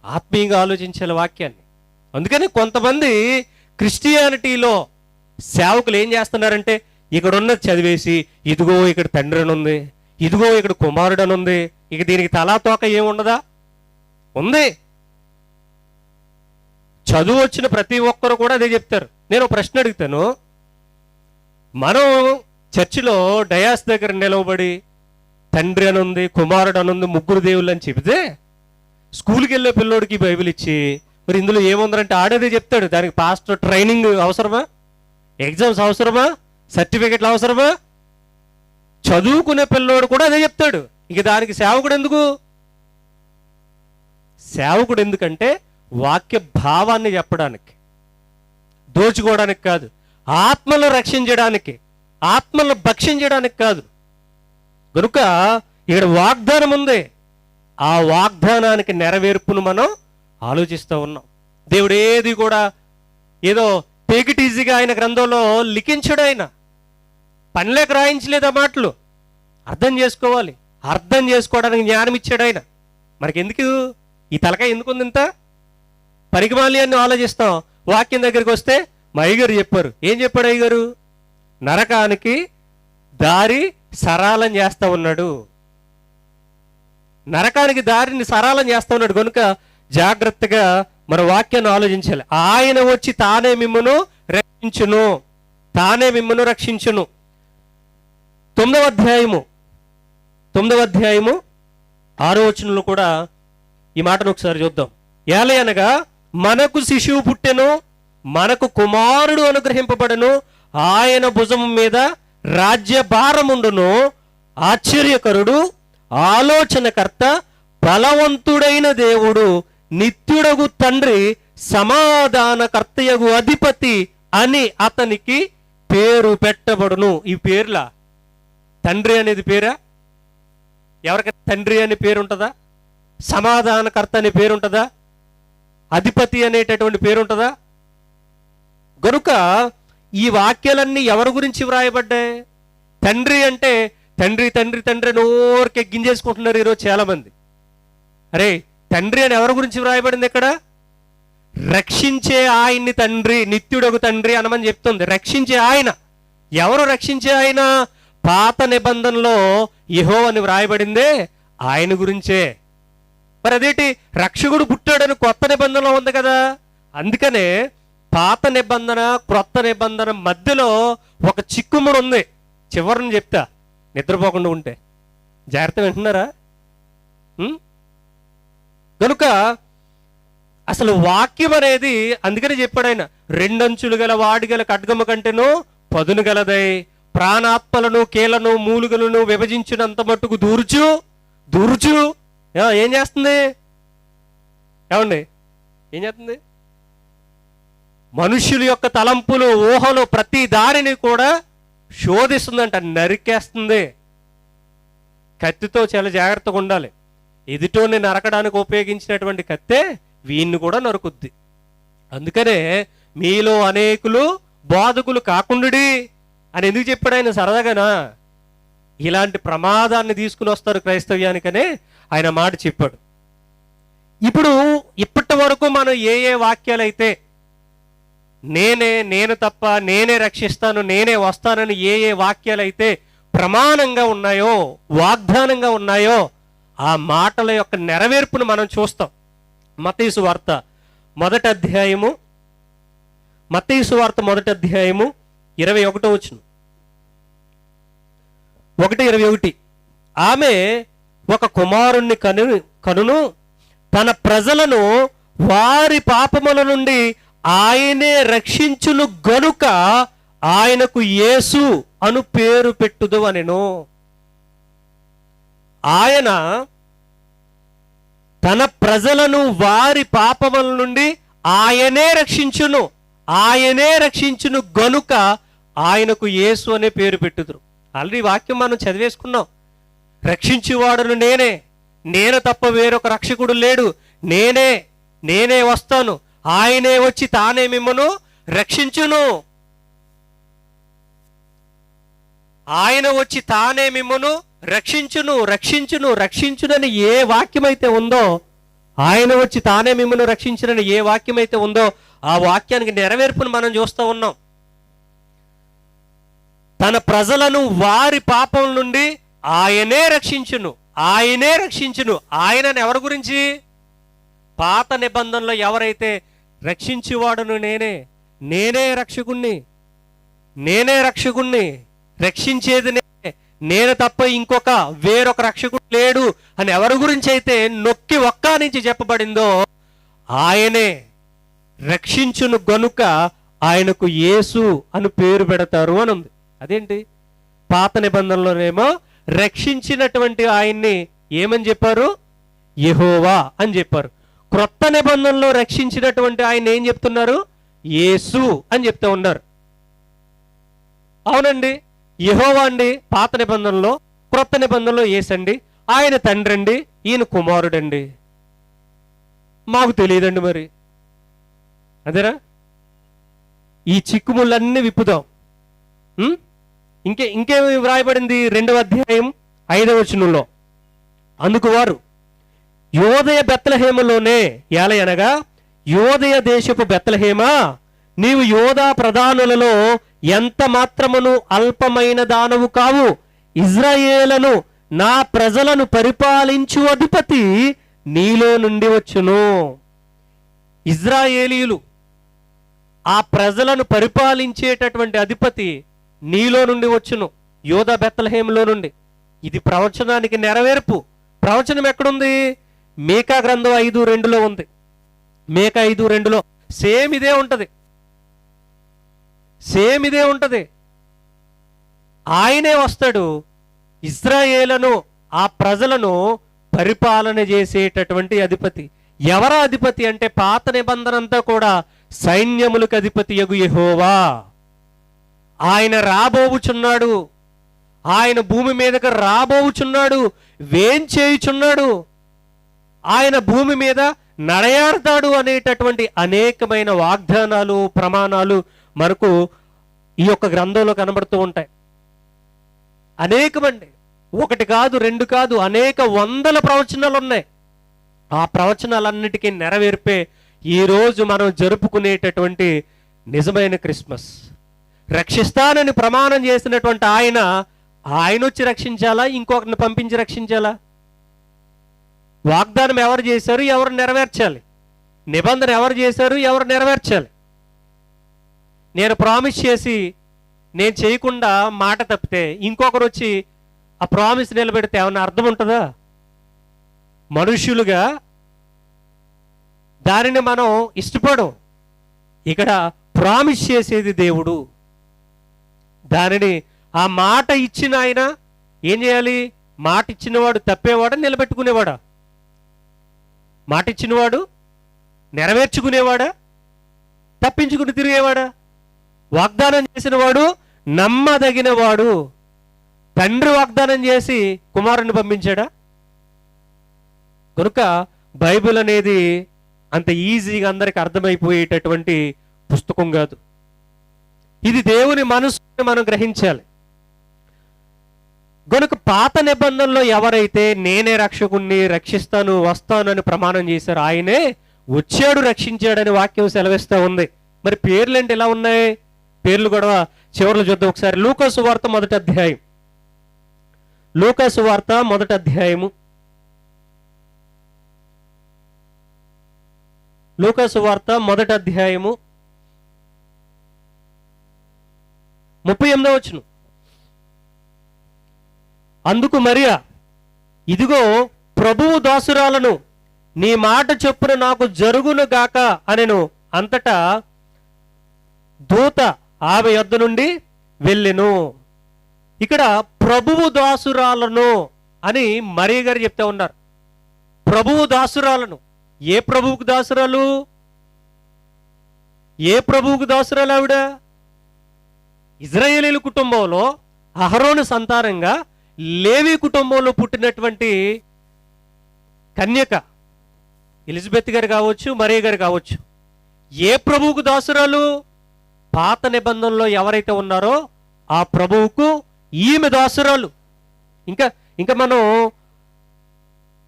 ఆత్మీయంగా ఆలోచించాలి వాక్యాన్ని. అందుకని కొంతమంది క్రిస్టియానిటీలో సేవకులు ఏం చేస్తున్నారంటే, ఇక్కడ ఉన్నది చదివేసి, ఇదిగో ఇక్కడ తండ్రి అని ఉంది, ఇదిగో ఇక్కడ కుమారుడు అని ఉంది, ఇక దీనికి తలా తోక ఏముండదా? ఉంది. చదువు వచ్చిన ప్రతి ఒక్కరు కూడా అదే చెప్తారు. నేను ప్రశ్న అడుగుతాను, మనం చర్చిలో డయాస్ దగ్గర నిలవబడి తండ్రి అని ఉంది, కుమారుడు అని ఉంది, ముగ్గురు దేవుళ్ళు అని చెబితే, స్కూల్కి వెళ్ళే పిల్లోడికి బైబిల్ ఇచ్చి మరి ఇందులో ఏముందంటే ఆడేదే చెప్తాడు. దానికి పాస్టర్ ట్రైనింగ్ అవసరమా? ఎగ్జామ్స్ అవసరమా? సర్టిఫికెట్లు అవసరమా? చదువుకునే పిల్లోడు కూడా అదే చెప్తాడు. ఇక దానికి సేవకుడు ఎందుకు? సేవకుడు ఎందుకంటే వాక్య భావాన్ని చెప్పడానికి, దోచుకోవడానికి కాదు, ఆత్మలను రక్షించడానికి, ఆత్మలను భక్షించడానికి కాదు. కనుక ఇక్కడ వాగ్దానం ఉంది. ఆ వాగ్దానానికి నెరవేర్పును మనం ఆలోచిస్తూ ఉన్నాం. దేవుడు ఏది కూడా ఏదో టేక్ ఇట్ ఈజీగా ఆయన గ్రంథంలో లిఖించడు. ఆయన పనిలేక రాయించలేదు ఆ మాటలు. అర్థం చేసుకోవాలి. అర్థం చేసుకోవడానికి జ్ఞానం ఇచ్చాడు ఆయన. మనకెందుకు ఈ తలకాయ ఎందుకుంది? ఇంత పరిగమాల్యాన్ని ఆలోచిస్తాం. వాక్యం దగ్గరికి వస్తే మా అయ్యగారు చెప్పారు. ఏం చెప్పాడు అయ్యగారు? నరకానికి దారి సరళం చేస్తా ఉన్నాడు. నరకానికి దారిని సరళం చేస్తా ఉన్నాడు. కనుక జాగ్రత్తగా మన వాక్యాన్ని ఆలోచించాలి. ఆయన వచ్చి తానే మిమ్మును రక్షించును, తానే మిమ్మును రక్షించును. 9వ అధ్యాయము 6వ వచనంలో కూడా ఈ మాటను ఒకసారి చూద్దాం. ఏలయనగా మనకు శిశువు పుట్టెను, మనకు కుమారుడు అనుగ్రహింపబడను, ఆయన భుజం మీద రాజ్య భారముండును, ఆశ్చర్యకరుడు, ఆలోచనకర్త, బలవంతుడైన దేవుడు, నిత్యుడగు తండ్రి, సమాధానకర్తయగు అధిపతి అని అతనికి పేరు పెట్టబడును. ఈ పేర్ల తండ్రి అనేది పేరా? ఎవరికైనా తండ్రి అనే పేరు ఉంటుందా? సమాధానకర్త అనే పేరు ఉంటుందా? అధిపతి అనేటటువంటి పేరు ఉంటుందా? గనుక ఈ వాక్యాలన్నీ ఎవరి గురించి వ్రాయబడ్డాయి? తండ్రి అంటే తండ్రి తండ్రి తండ్రి అని ఊరికే గింజేసుకుంటున్నారు ఈరోజు చాలా మంది. అరే, తండ్రి అని ఎవరి గురించి వ్రాయబడింది? ఇక్కడ రక్షించే ఆయన్ని తండ్రి, నిత్యుడొక తండ్రి అనమని చెప్తుంది. రక్షించే ఆయన. ఎవరు రక్షించే ఆయన? పాత నిబంధనలో యెహోవా అని వ్రాయబడిందే ఆయన గురించే. మరి అదేంటి, రక్షకుడు పుట్టాడని కొత్త నిబంధనలో ఉంది కదా. అందుకనే పాత నిబంధన క్రొత్త నిబంధన మధ్యలో ఒక చిక్కుముడు ఉంది. చివరిని చెప్తా, నిద్రపోకుండా ఉంటే జాగ్రత్త. వింటున్నారా? కనుక అసలు వాక్యం అనేది అందుకనే చెప్పాడు ఆయన, 2 అంచులు గల వాడి గల ఖడ్గము కంటేను పదును గలదై ప్రాణాత్మలను కీలను మూలుగలను విభజించినంత మట్టుకు దూరుచు ఏం చేస్తుంది? ఏమండి, ఏం చేస్తుంది? మనుష్యుల యొక్క తలంపులు, ఊహలు, ప్రతి దారిని కూడా శోధిస్తుందంట, నరికేస్తుంది. కత్తితో చాలా జాగ్రత్తగా ఉండాలి. ఎదుటోని నరకడానికి ఉపయోగించినటువంటి కత్తే వీన్ని కూడా నరుకుద్ది. అందుకనే మీలో అనేకులు బోధకులు కాకుండుడి అని ఎందుకు చెప్పాడు ఆయన? సరదాగానా? ఇలాంటి ప్రమాదాన్ని తీసుకుని వస్తారు క్రైస్తవ్యానికనే ఆయన మాట చెప్పాడు. ఇప్పుడు ఇప్పటి వరకు మనం ఏ వాక్యాలైతే నేను తప్ప, నేనే రక్షిస్తాను, నేనే వస్తానని ఏ వాక్యాలైతే ప్రమాణంగా ఉన్నాయో, వాగ్దానంగా ఉన్నాయో, ఆ మాటల యొక్క నెరవేర్పును మనం చూస్తాం. మత్తయి సువార్త మొదటి అధ్యాయము 21వ వచనం, 1:21. ఆమె ఒక కుమారుణ్ణి కనును, తన ప్రజలను వారి పాపముల నుండి ఆయనే రక్షించును గనుక ఆయనకు యేసు అను పేరు పెట్టుదు అనెను. ఆయన తన ప్రజలను వారి పాపముల నుండి ఆయనే రక్షించును గనుక ఆయనకు యేసు అనే పేరు పెట్టుదురు. ఆల్రెడీ వాక్యం మనం చదివేసుకున్నాం. రక్షించేవాడును నేను తప్ప వేరొక రక్షకుడు లేడు, నేనే నేనే వస్తాను, ఆయనే వచ్చి తానే మిమ్మను రక్షించును, ఆయన వచ్చి తానే మిమ్మను రక్షించును రక్షించును రక్షించునని ఏ వాక్యమైతే ఉందో, ఆయన వచ్చి తానే మిమ్మల్ని రక్షించునని ఏ వాక్యమైతే ఉందో ఆ వాక్యానికి నెరవేర్పును మనం చూస్తూ ఉన్నాం. తన ప్రజలను వారి పాపం నుండి ఆయనే రక్షించును, ఆయనే రక్షించును. ఆయనని ఎవరి గురించి? పాత నిబంధనలో ఎవరైతే రక్షించేవాడును నేనే, నేనే రక్షకుణ్ణి, నేనే రక్షకుణ్ణి, రక్షించేది నేను తప్ప ఇంకొక వేరొక రక్షకుడు లేడు అని ఎవరి గురించి అయితే నొక్కి ఒక్క నుంచి చెప్పబడిందో ఆయనే రక్షించును గనుక ఆయనకు యేసు అని పేరు పెడతారు అని ఉంది. అదేంటి? పాత నిబంధనలోనేమో రక్షించినటువంటి ఆయన్ని ఏమని చెప్పారు? యెహోవా అని చెప్పారు. క్రొత్త నిబంధనలో రక్షించినటువంటి ఆయన ఏం చెప్తున్నారు? యేసు అని చెప్తూ ఉన్నారు. అవునండి, యెహోవా అండి పాత నిబంధనలో, క్రొత్త నిబంధనలో యేసండి, ఆయన తండ్రి అండి, ఈయన కుమారుడండి. మాకు తెలియదండి మరి. అదేనా? ఈ చిక్కుముళ్ళన్నీ విప్పుదాం. ఇంకేమి వ్రాయబడింది? 2వ అధ్యాయం 5వ వచనంలో, అందుకు వారు యోదయ బెత్లెహేములోనే ఏలయనగా, యోదయ దేశపు బెత్లెహేమా, నీవు యోధా ప్రధానులలో ఎంత మాత్రమును అల్పమైన దానవు కావు, ఇజ్రాయేలును నా ప్రజలను పరిపాలించు అధిపతి నీలో నుండి వచ్చును. ఇజ్రాయేలీయులు, ఆ ప్రజలను పరిపాలించేటటువంటి అధిపతి నీలో నుండి వచ్చును, యోధా బెత్లెహేములో నుండి. ఇది ప్రవచనానికి నెరవేర్పు. ప్రవచనం ఎక్కడుంది? మీకా గ్రంథం 5:2లో ఉంది. మీకా 5:2లో సేమ్ ఇదే ఉంటది, సేమ్ ఇదే ఉంటది. ఆయనే వస్తాడు, ఇజ్రాయేలును ఆ ప్రజలను పరిపాలన చేసేటటువంటి అధిపతి. ఎవరా అధిపతి అంటే పాత నిబంధన అంతా కూడా సైన్యములకు అధిపతి యగు యెహోవా. ఆయన రాబోవుచున్నాడు, ఆయన భూమి మీదకి రాబోవుచున్నాడు, వేంచేయుచున్నాడు, ఆయన భూమి మీద నడయాడతాడు అనేటటువంటి అనేకమైన వాగ్దానాలు, ప్రమాణాలు మనకు ఈ యొక్క గ్రంథంలో కనబడుతూ ఉంటాయి. అనేకమండి, ఒకటి కాదు, రెండు కాదు, అనేక వందల ప్రవచనాలు ఉన్నాయి. ఆ ప్రవచనాలన్నిటికీ నెరవేర్పే ఈరోజు మనం జరుపుకునేటటువంటి నిజమైన క్రిస్మస్. రక్షిస్తానని ప్రమాణం చేసినటువంటి ఆయన వచ్చి రక్షించాలా, ఇంకొకరిని పంపించి రక్షించాలా? వాగ్దానం ఎవరు చేశారు, ఎవరు నెరవేర్చాలి? నిబంధన ఎవరు చేశారు, ఎవరు నెరవేర్చాలి? నేను ప్రామిస్ చేసి నేను చేయకుండా మాట తప్పితే ఇంకొకరు వచ్చి ఆ ప్రామిస్ నిలబెడితే ఏమన్నా అర్థం ఉంటుందా? మనుష్యులుగా దానిని మనం ఇష్టపడం. ఇక్కడ ప్రామిస్ చేసేది దేవుడు. దానిని ఆ మాట ఇచ్చిన ఆయన ఏం చేయాలి? మాట ఇచ్చినవాడు తప్పేవాడా, నిలబెట్టుకునేవాడా? మాట ఇచ్చినవాడు నెరవేర్చుకునేవాడా, తప్పించుకుని తిరిగేవాడా? వాగ్దానం చేసిన వాడు నమ్మదగిన వాడు. తండ్రి వాగ్దానం చేసి కుమారుని పంపించాడా? కనుక బైబిల్ అనేది అంత ఈజీగా అందరికి అర్థమైపోయేటటువంటి పుస్తకం కాదు. ఇది దేవుని మనసుని మనం గ్రహించాలి. గనుక పాత నిబంధనలో ఎవరైతే నేనే రక్షకుణ్ణి, రక్షిస్తాను, వస్తాను అని ప్రమాణం చేశారు, ఆయనే వచ్చాడు, రక్షించాడని వాక్యం సెలవిస్తూ ఉంది. మరి పేర్లు ఏంటి ఎలా ఉన్నాయి? పేర్లు కూడా చివరిలో చూద్దాం ఒకసారి. లూకా సువార్త 1వ అధ్యాయం, లూకా సువార్త 1వ అధ్యాయము, లూకా సువార్త 1వ అధ్యాయము 38వ వచనం. అందుకు మరియా, ఇదిగో ప్రభువు దాసురాలను, నీ మాట చొప్పున నాకు జరుగును గాక అనెను. అంతటా దూత ఆమె యొద్ద నుండి వెళ్ళెను. ఇక్కడ ప్రభువు దాసురాలను అని మరియ గారు చెప్తా ఉన్నారు. ప్రభువు దాసురాలను. ఏ ప్రభువుకు దాసురాలు? ఏ ప్రభువుకు దాసురాలు ఆవిడ? ఇజ్రాయేలీల కుటుంబంలో అహరోను సంతానంగా లేవి కుటుంబంలో పుట్టినటువంటి కన్యక. ఎలిజబెత్ గారు కావచ్చు, మరియ గారు కావచ్చు. ఏ ప్రభువుకు దాసురాలు? పాత నిబంధనలో ఎవరైతే ఉన్నారో ఆ ప్రభువుకు ఈమె దాసురాలు. ఇంకా ఇంకా మనం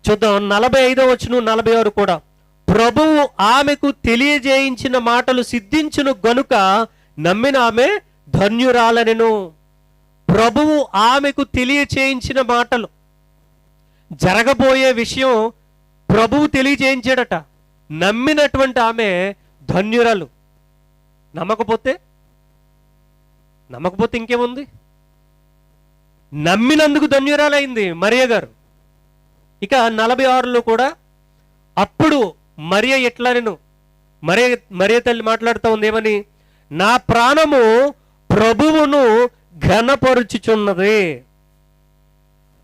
చూద్దాం 45వ వచనం 46 కూడా. ప్రభువు ఆమెకు తెలియజేయించిన మాటలు సిద్ధించును గనుక నమ్మిన ఆమె ధన్యురాలనెను. ప్రభువు ఆమెకు తెలియచేయించిన మాటలు, జరగబోయే విషయం ప్రభువు తెలియచేయించాడట. నమ్మినటువంటి ఆమె ధన్యురాలు. నమ్మకపోతే ఇంకేముంది? నమ్మినందుకు ధన్యురాలైంది మరియ గారు. ఇక 46లో కూడా అప్పుడు మరియ ఎట్లా నేను మరియ తల్లి మాట్లాడుతూ ఉంది ఏమని? నా ప్రాణము ప్రభువును ఘనపరుచుచున్నది.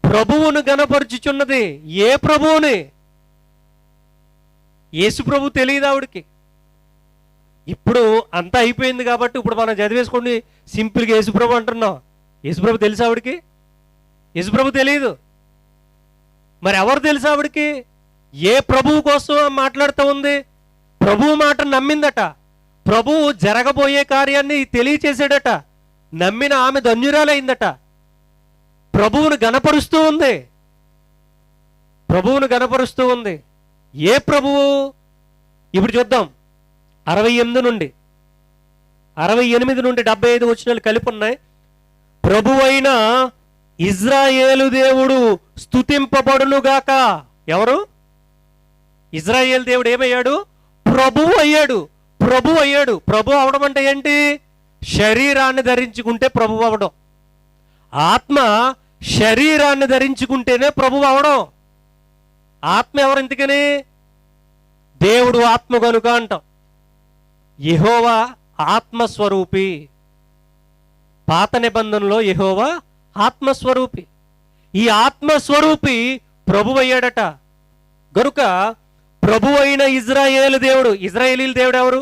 ప్రభువును ఘనపరుచుచున్నది. ఏ ప్రభువుని? యేసు ప్రభు తెలియదు ఆవిడికి. ఇప్పుడు అంతా అయిపోయింది కాబట్టి ఇప్పుడు మనం చదివేసుకోండి, సింపుల్గా యేసు ప్రభు అంటున్నాం. యేసు ప్రభు తెలుసు ఆవిడికి? యేసు ప్రభు తెలియదు. మరి ఎవరు తెలుసు ఆవిడికి? ఏ ప్రభువు కోసం మాట్లాడుతూ ఉంది? ప్రభువు మాట నమ్మిందట. ప్రభువు జరగబోయే కార్యాన్ని తెలియచేసాడట. నమ్మిన ఆమె ధన్యురాలైందట. ప్రభువును గణపరుస్తూ ఉంది. ప్రభువును గణపరుస్తూ ఉంది. ఏ ప్రభువు? ఇప్పుడు చూద్దాం. 68 నుండి 75 వచనాలు కలిపి ఉన్నాయి. ప్రభువైన ఇజ్రాయేలు దేవుడు స్తుతింపబడునుగాక. ఎవరు? ఇజ్రాయేల్ దేవుడు ఏమయ్యాడు? ప్రభువు అయ్యాడు. ప్రభు అయ్యాడు. ప్రభు అవడం అంటే ఏంటి? శరీరాన్ని ధరించుకుంటే ప్రభు అవడం. ఆత్మ శరీరాన్ని ధరించుకుంటేనే ప్రభు అవడం. ఆత్మ ఎవరు ఇంతకని? దేవుడు ఆత్మ కనుక అంటాం. యెహోవా ఆత్మస్వరూపి. పాత నిబంధనలో యెహోవా ఆత్మస్వరూపి. ఈ ఆత్మస్వరూపి ప్రభు అయ్యాడట. గనుక ప్రభు అయిన ఇజ్రాయేలు దేవుడు. ఇజ్రాయేలీల దేవుడు ఎవరు?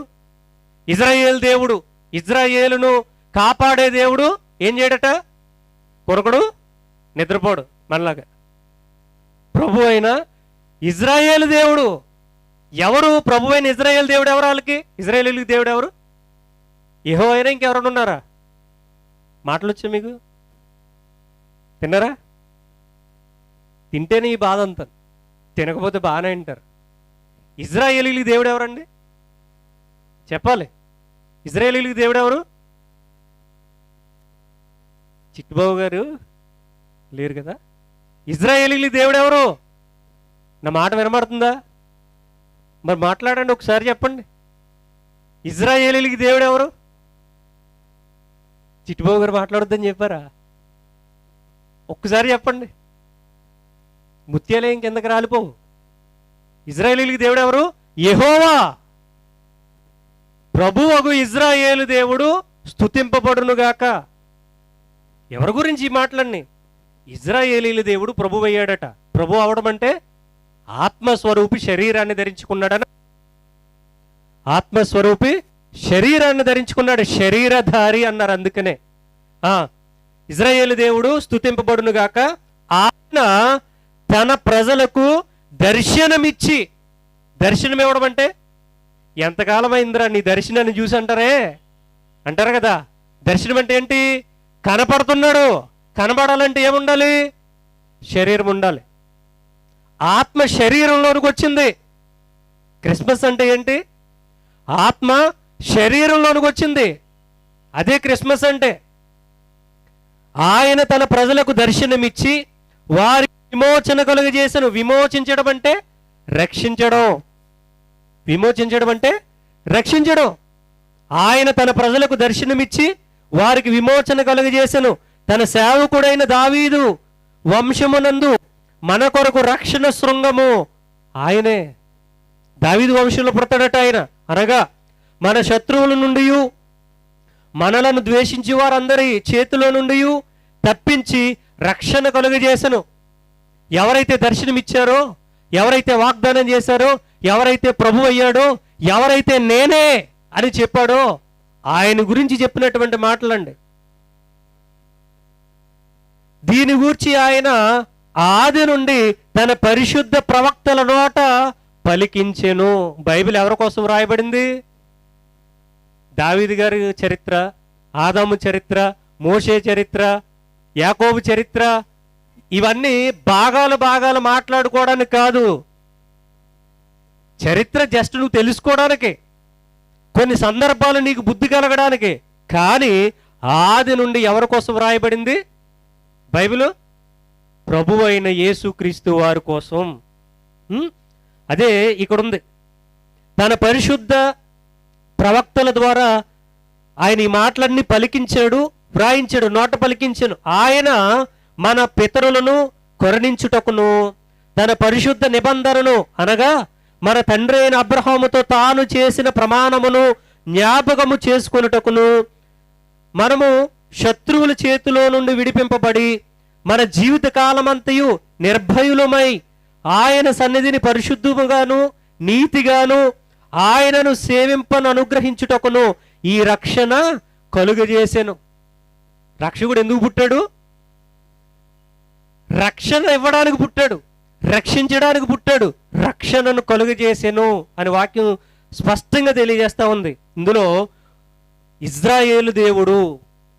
ఇజ్రాయేల్ దేవుడు. ఇజ్రాయేలును కాపాడే దేవుడు ఏం చేయడట? కొరకడు, నిద్రపోడు మనలాగా. ప్రభు అయిన ఇజ్రాయేలు దేవుడు ఎవరు? ప్రభు అయిన ఇజ్రాయేల్ దేవుడు ఎవరు? వాళ్ళకి ఇజ్రాయేలీలకు దేవుడు ఎవరు? యెహోవా అయినా ఇంకెవరైనా ఉన్నారా? మాటలు వచ్చా మీకు? తిన్నారా? తింటేనే ఈ బాధ అంతా, తినకపోతే బాగానే అంటారు. ఇజ్రాయేలీలకు దేవుడు ఎవరండి? చెప్పాలి. ఇజ్రాయేలీలకు దేవుడు ఎవరు? చిట్టుబాబు గారు లేరు కదా. ఇజ్రాయేలీలకు దేవుడు ఎవరు? నా మాట వినబడుతుందా? మరి మాట్లాడండి, ఒకసారి చెప్పండి. ఇజ్రాయేలీలకు దేవుడు ఎవరు? చిట్టుబాబు గారు మాట్లాడొద్దని చెప్పారా? ఒక్కసారి చెప్పండి. ముత్యాలయం కిందకి రాలిపోవు. ఇజ్రాయేలీలకు దేవుడు ఎవరు? యెహోవా. ప్రభువగు ఇజ్రాయేలు దేవుడు స్తుతింపబడునుగాక. ఎవరి గురించి ఈ మాటలన్నీ? ఇజ్రాయేలీల దేవుడు ప్రభు అయ్యాడట. ప్రభు అవడం అంటే ఆత్మస్వరూపి శరీరాన్ని ధరించుకున్నాడన. ఆత్మస్వరూపి శరీరాన్ని ధరించుకున్నాడు. శరీరధారి అన్నారు. అందుకనే ఇజ్రాయేలు దేవుడు స్తుతింపబడునుగాక. ఆయన తన ప్రజలకు దర్శనమిచ్చి. దర్శనం ఇవ్వడం అంటే ఎంతకాలం అయిందిరా నీ దర్శనాన్ని చూసి అంటారు కదా. దర్శనం అంటే ఏంటి? కనపడుతున్నాడు. కనబడాలంటే ఏముండాలి? శరీరం ఉండాలి. ఆత్మ శరీరంలోనికి వచ్చింది. క్రిస్మస్ అంటే ఏంటి? ఆత్మ శరీరంలోనికి వచ్చింది. అదే క్రిస్మస్ అంటే. ఆయన తన ప్రజలకు దర్శనమిచ్చి వారి విమోచన కలుగజేసను. విమోచించడం అంటే రక్షించడం. విమోచించడం అంటే రక్షించడం. ఆయన తన ప్రజలకు దర్శనమిచ్చి వారికి విమోచన కలుగజేసను. తన సేవకుడైన దావీదు వంశమునందు మన కొరకు రక్షణ శృంగము ఆయనే. దావీదు వంశంలో పుడతాడట ఆయన. అనగా మన శత్రువుల నుండి, మనలను ద్వేషించి వారందరి చేతిలో నుండి తప్పించి రక్షణ కలుగజేసను. ఎవరైతే దర్శనమిచ్చారో, ఎవరైతే వాగ్దానం చేశారో, ఎవరైతే ప్రభు అయ్యాడో, ఎవరైతే నేనే అని చెప్పాడో ఆయన గురించి చెప్పినటువంటి మాటలండి. దీని గూర్చి ఆయన ఆది నుండి తన పరిశుద్ధ ప్రవక్తల నోట పలికించెను. బైబిల్ ఎవరి కోసం రాయబడింది? దావీదు గారి చరిత్ర, ఆదాము చరిత్ర, మోషే చరిత్ర, యాకోబు చరిత్ర, ఇవన్నీ భాగాలు మాట్లాడుకోవడానికి కాదు. చరిత్ర జస్ట్ నువ్వు తెలుసుకోవడానికే, కొన్ని సందర్భాలు నీకు బుద్ధి కలగడానికి. కానీ ఆది నుండి ఎవరి కోసం రాయబడింది బైబిల్? ప్రభువు అయిన యేసుక్రీస్తు వారి కోసం. అదే ఇక్కడ ఉంది. తన పరిశుద్ధ ప్రవక్తల ద్వారా ఆయన ఈ మాటలన్నీ పలికించాడు, వ్రాయించాడు, నోట పలికించాను. ఆయన మన పితరులను కరుణించుటకును తన పరిశుద్ధ నిబంధనను అనగా మన తండ్రి అయిన అబ్రహాముతో తాను చేసిన ప్రమాణమును జ్ఞాపకము చేసుకొనుటకును మనము శత్రువుల చేతిలో నుండి విడిపింపబడి మన జీవిత కాలమంతయు నిర్భయులమై ఆయన సన్నిధిని పరిశుద్ధముగాను నీతిగాను ఆయనను సేవింపను అనుగ్రహించుటకును ఈ రక్షణ కలుగజేసెను. రక్షకుడు ఎందుకు పుట్టాడు? రక్షణ ఇవ్వడానికి పుట్టాడు, రక్షించడానికి పుట్టాడు. రక్షణను కలుగజేసెను అని వాక్యం స్పష్టంగా తెలియజేస్తా ఉంది. ఇందులో ఇజ్రాయేలు దేవుడు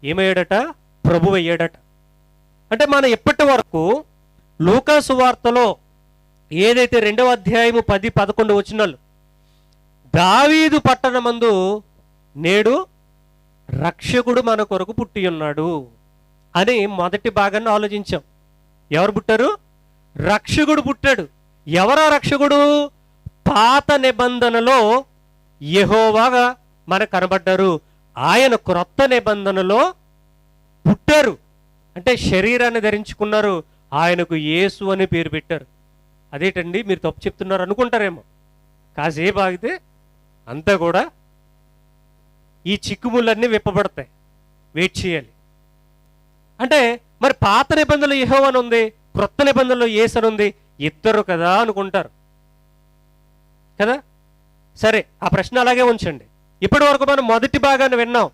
ఏమయ్యాడట? ప్రభు అయ్యాడట. అంటే మనం ఇప్పటి వరకు లూకా సువార్తలో ఏదైతే 2వ అధ్యాయము 10-11 వచనాలు, దావీదు పట్టణమందు నేడు రక్షకుడు మన కొరకు పుట్టి ఉన్నాడు అని మొదటి భాగాన్ని ఆలోచించాం. ఎవరు పుట్టారు? రక్షకుడు పుట్టాడు. ఎవరా రక్షకుడు? పాత నిబంధనలో యెహోవాగా మనకు కనబడ్డారు. ఆయన క్రొత్త నిబంధనలో పుట్టారు. అంటే శరీరాన్ని ధరించుకున్నారు. ఆయనకు యేసు అని పేరు పెట్టారు. అదేంటండి మీరు తప్పు చెప్తున్నారు అనుకుంటారేమో. కాసేపు ఆగితే అంతా కూడా ఈ చిక్కుముళ్ళన్నీ విప్పబడతాయి. వెయిట్ చేయాలి. అంటే మరి పాత నిబంధనలో యెహోవా అని ఉంది, క్రొత్త నిబంధనలో యేసు అని ఉంది, ఇద్దరు కదా అనుకుంటారు కదా. సరే, ఆ ప్రశ్న అలాగే ఉంచండి. ఇప్పటి వరకు మనం మొదటి భాగాన్ని విన్నాం,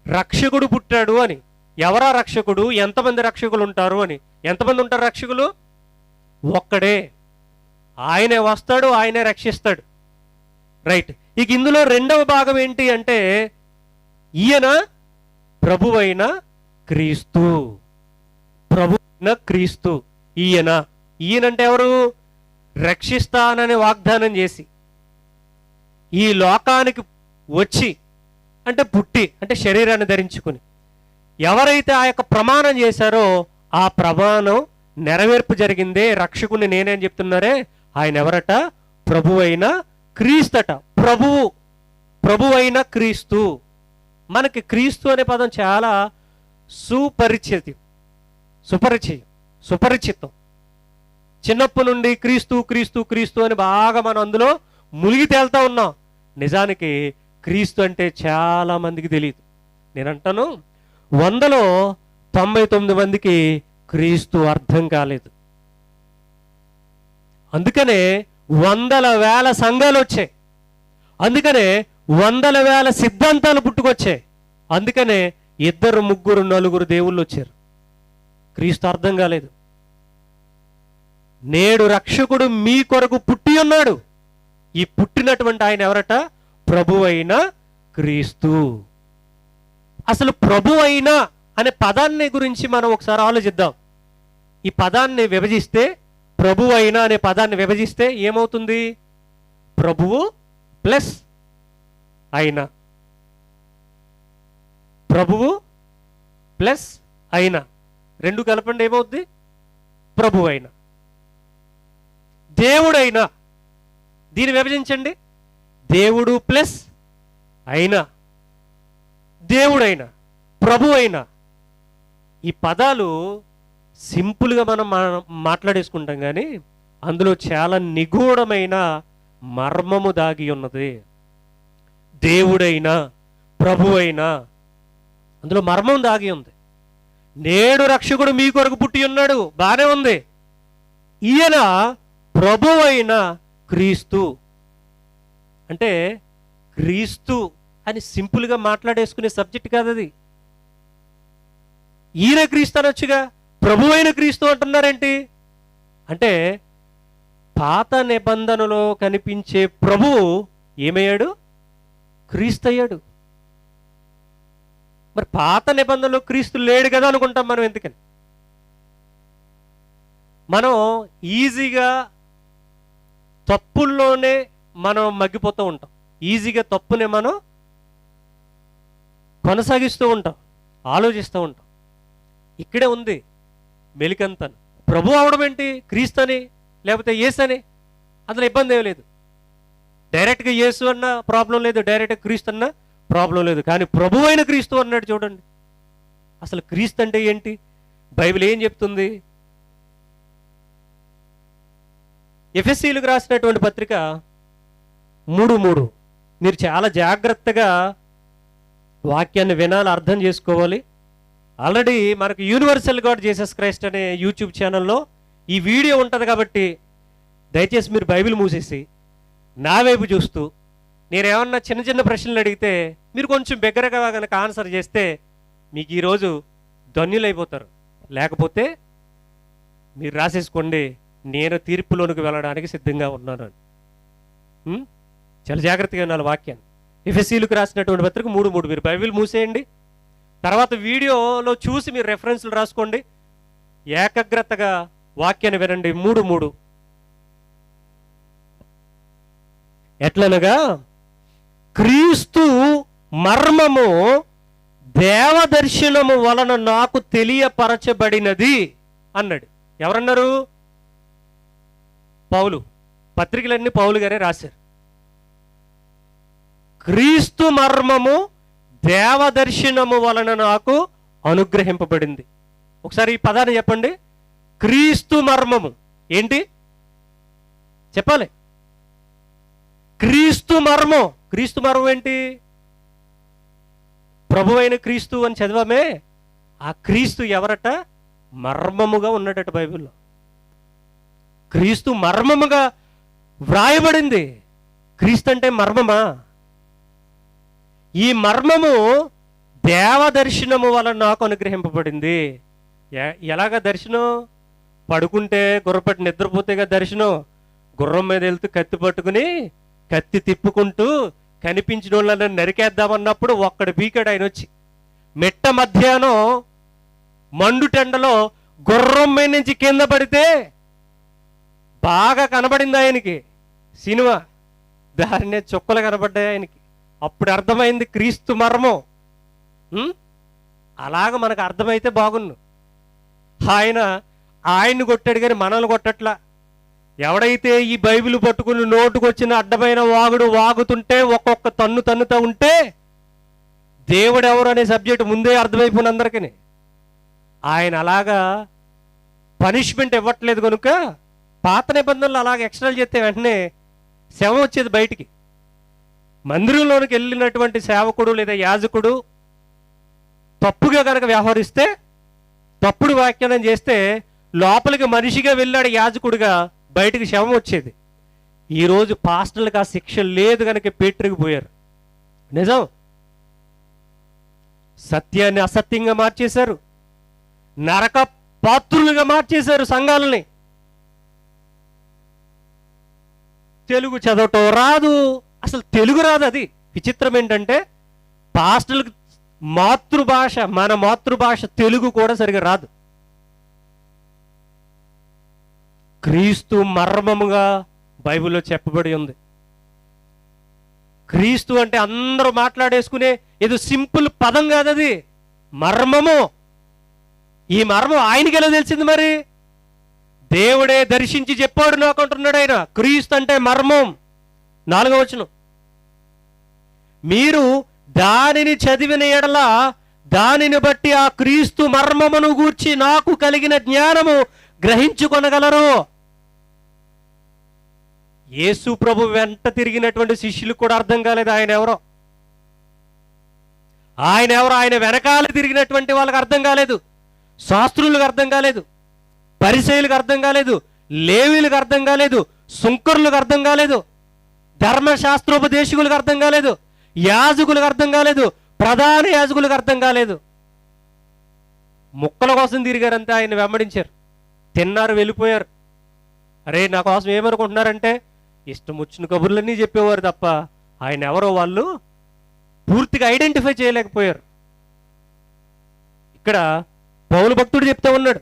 రక్షకుడు పుట్టాడు అని. ఎవరా రక్షకుడు? ఎంతమంది రక్షకులు ఉంటారు అని. ఎంతమంది ఉంటారు రక్షకులు? ఒక్కడే. ఆయనే వస్తాడు, ఆయనే రక్షిస్తాడు. రైట్. ఇక ఇందులో 2వ భాగం ఏంటి అంటే ఈయన ప్రభువైన క్రీస్తు. ప్రభువైన క్రీస్తు ఈయనంటే ఎవరు? రక్షిస్తానని వాగ్దానం చేసి ఈ లోకానికి వచ్చి, అంటే పుట్టి, అంటే శరీరాన్ని ధరించుకుని ఎవరైతే ఆ యొక్క ప్రమాణం చేశారో ఆ ప్రమాణం నెరవేర్పు జరిగిందే. రక్షకుని నేనేం చెప్తున్నారే, ఆయన ఎవరట? ప్రభువైన క్రీస్తట. ప్రభువైన క్రీస్తు. మనకి క్రీస్తు అనే పదం చాలా సుపరిచితం. చిన్నప్పటి నుండి క్రీస్తు క్రీస్తు క్రీస్తు అని బాగా మనం అందులో మునిగి తేలుతా ఉన్నాం. నిజానికి క్రీస్తు అంటే చాలా మందికి తెలియదు. నేనంటాను 100లో 99 మందికి క్రీస్తు అర్థం కాలేదు. అందుకనే 100,000 సంఘాలు వచ్చాయి. అందుకనే 100,000 సిద్ధాంతాలు పుట్టుకొచ్చాయి. అందుకనే 2, 3, 4 దేవుళ్ళు వచ్చారు. క్రీస్తు అర్థం కాలేదు. నేడు రక్షకుడు మీ కొరకు పుట్టి ఉన్నాడు. ఈ పుట్టినటువంటి ఆయన ఎవరట? ప్రభువైన క్రీస్తు. అసలు ప్రభువైన అనే పదాన్ని గురించి మనం ఒకసారి ఆలోచిద్దాం. ఈ పదాన్ని విభజిస్తే, ప్రభువైన అనే పదాన్ని విభజిస్తే ఏమవుతుంది? ప్రభువు ప్లస్ అయిన. ప్రభువు ప్లస్ అయిన రెండు కలపండి, ఏమవుద్ది? ప్రభువైన. దేవుడైనా, దీన్ని విభజించండి. దేవుడు ప్లస్ అయినా, దేవుడైనా, ప్రభు అయినా. ఈ పదాలు సింపుల్గా మనం మాట్లాడేసుకుంటాం, కానీ అందులో చాలా నిగూఢమైన మర్మము దాగి ఉన్నది. దేవుడైనా, ప్రభు అయినా, అందులో మర్మం దాగి ఉంది. నేడు రక్షకుడు మీ కొరకు పుట్టి ఉన్నాడు, బానే ఉంది. ఈయన ప్రభువైన క్రీస్తు. అంటే క్రీస్తు అని సింపుల్గా మాట్లాడేసుకునే సబ్జెక్ట్ కాదు అది. ఈయన క్రీస్తు అనొచ్చుగా, ప్రభువైన క్రీస్తు అంటున్నారేంటి? అంటే పాత నిబంధనలో కనిపించే ప్రభువు ఏమయ్యాడు? క్రీస్తు అయ్యాడు. మరి పాత నిబంధనలో క్రీస్తు లేడు కదా అనుకుంటాం మనం. ఎందుకని మనం ఈజీగా తప్పుల్లోనే మనం మగ్గిపోతూ ఉంటాం. ఈజీగా తప్పునే మనం కొనసాగిస్తూ ఉంటాం, ఆలోచిస్తూ ఉంటాం. ఇక్కడే ఉంది మెలికంతను. ప్రభు అవడం ఏంటి? క్రీస్తు అని లేకపోతే యేసు అని, అందులో ఇబ్బంది ఏం లేదు. డైరెక్ట్గా యేసు అన్న ప్రాబ్లం లేదు, డైరెక్ట్గా క్రీస్తు అన్న ప్రాబ్లం లేదు. కానీ ప్రభు అయిన క్రీస్తు అన్నాడు చూడండి. అసలు క్రీస్తు అంటే ఏంటి? బైబిల్ ఏం చెప్తుంది? ఎఫెసీయులకు రాసినటువంటి పత్రిక 3:3. మీరు చాలా జాగ్రత్తగా వాక్యాన్ని వినాలి, అర్థం చేసుకోవాలి. ఆల్రెడీ మనకు యూనివర్సల్ గాడ్ జీసస్ క్రైస్ట్ అనే యూట్యూబ్ ఛానల్లో ఈ వీడియో ఉంటుంది కాబట్టి దయచేసి మీరు బైబిల్ మూసేసి నా వైపు చూస్తూ నేనేమన్నా చిన్న చిన్న ప్రశ్నలు అడిగితే మీరు కొంచెం బిగ్గరగా కనుక ఆన్సర్ చేస్తే మీకు ఈరోజు ధన్యులైపోతారు. లేకపోతే మీరు రాసేసుకోండి, నేను తీర్పులోనికి వెళ్ళడానికి సిద్ధంగా ఉన్నాను. చాలా జాగ్రత్తగా వినాలి వాక్యాన్ని. ఎఫెసీయులకు రాసినటువంటి పత్రిక 3:3. మీరు బైబిల్ మూసేయండి, తర్వాత వీడియోలో చూసి మీరు రెఫరెన్స్లు రాసుకోండి, ఏకాగ్రతగా వాక్యాన్ని వినండి. 3:3. ఎట్లనగా క్రీస్తు మర్మము దేవదర్శనము వలన నాకు తెలియపరచబడినది అన్నాడు. ఎవరన్నారు? పౌలు. పత్రికలన్నీ పౌలు గారే రాశారు. క్రీస్తు మర్మము దేవదర్శనము వలన నాకు అనుగ్రహింపబడింది. ఒకసారి ఈ పదాన్ని చెప్పండి. క్రీస్తు మర్మము ఏంటి చెప్పాలి? క్రీస్తు మర్మం. క్రీస్తు మర్మం ఏంటి? ప్రభు అయిన క్రీస్తు అని చదివామే, ఆ క్రీస్తు ఎవరట? మర్మముగా ఉన్నాడట బైబిల్లో. క్రీస్తు మర్మముగా వ్రాయబడింది. క్రీస్తు అంటే మర్మమా? ఈ మర్మము దేవదర్శనము వలన నాకు అనుగ్రహింపబడింది. ఎలాగ దర్శనం? పడుకుంటే గుర్రపట్టి నిద్రపోతేగా దర్శనం. గుర్రం మీద వెళ్తూ కత్తి పట్టుకుని కత్తి తిప్పుకుంటూ కనిపించిన వాళ్ళని నరికేద్దామన్నప్పుడు ఒక్కడు బీకాడు ఆయన వచ్చి. మిట్ట మధ్యాహ్నం మండుటెండలో గుర్రం మీద నుంచి కింద పడితే బాగా కనబడింది ఆయనకి సినిమా, దారినే చుక్కలు కనబడ్డాయి ఆయనకి. అప్పుడు అర్థమైంది క్రీస్తు మర్మం. అలాగ మనకు అర్థమైతే బాగున్ను. ఆయన్ని కొట్టాడు కానీ మనల్ని కొట్టట్లా. ఎవడైతే ఈ బైబిల్ పట్టుకుని నోటుకొచ్చిన అడ్డమైన వాగుడు వాగుతుంటే ఒక్కొక్క తన్ను తన్నుతా ఉంటే దేవుడు ఎవరు అనే సబ్జెక్ట్ ముందే అర్థమైపోయిన అందరికీ. ఆయన అలాగా పనిష్మెంట్ ఇవ్వట్లేదు కనుక పాత నిబంధనలు అలాగ ఎక్స్ట్రాలు చేస్తే వెంటనే శవం వచ్చేది బయటికి. మందిరంలోనికి వెళ్ళినటువంటి సేవకుడు లేదా యాజకుడు తప్పుగా కనుక వ్యవహరిస్తే, తప్పుడు వ్యాఖ్యానం చేస్తే లోపలికి మనిషిగా వెళ్ళాడు యాజకుడిగా, బయటికి శవం వచ్చేది. ఈరోజు పాస్టర్లకు ఆ శిక్ష లేదు కనుక పేటరికి పోయారు. నిజం. సత్యాన్ని అసత్యంగా మార్చేశారు, నరక పాత్రులుగా మార్చేశారు సంఘాలని. తెలుగు చదవటం రాదు, అసలు తెలుగు రాదు. అది విచిత్రం ఏంటంటే పాస్టర్లకు మాతృభాష, మన మాతృభాష తెలుగు కూడా సరిగా రాదు. క్రీస్తు మర్మముగా బైబిల్లో చెప్పబడి ఉంది. క్రీస్తు అంటే అందరూ మాట్లాడేసుకునే ఏదో సింపుల్ పదం కాదు, అది మర్మము. ఈ మర్మం ఆయనకి ఎలా తెలిసింది? మరి దేవుడే దర్శించి చెప్పాడు నాకు అంటున్నాడు ఆయన. క్రీస్తు అంటే మర్మం. 4వ వచనం, మీరు దానిని చదివిన ఎడల దానిని బట్టి ఆ క్రీస్తు మర్మమును గూర్చి నాకు కలిగిన జ్ఞానము గ్రహించుకొనగలరు. యేసు ప్రభు వెంట తిరిగినటువంటి శిష్యులకు కూడా అర్థం కాలేదు ఆయన ఎవరో. ఆయన వెనకాల తిరిగినటువంటి వాళ్ళకి అర్థం కాలేదు. శాస్త్రులకు అర్థం కాలేదు, పరిసయ్యులకు అర్థం కాలేదు, లేవీలకు అర్థం కాలేదు, సుంకరులకు అర్థం కాలేదు, ధర్మశాస్త్రోపదేశకులకు అర్థం కాలేదు, యాజకులకు అర్థం కాలేదు, ప్రధాన యాజకులకు అర్థం కాలేదు. ముక్కల కోసం తిరిగారంతే, ఆయన వెంబడించారు, తిన్నారు, వెళ్ళిపోయారు. అరే నా కోసం ఏమనుకుంటున్నారంటే ఇష్టం వచ్చిన కబుర్లన్నీ చెప్పేవారు తప్ప ఆయన ఎవరో వాళ్ళు పూర్తిగా ఐడెంటిఫై చేయలేకపోయారు. ఇక్కడ పౌలు భక్తుడు చెప్తా ఉన్నాడు,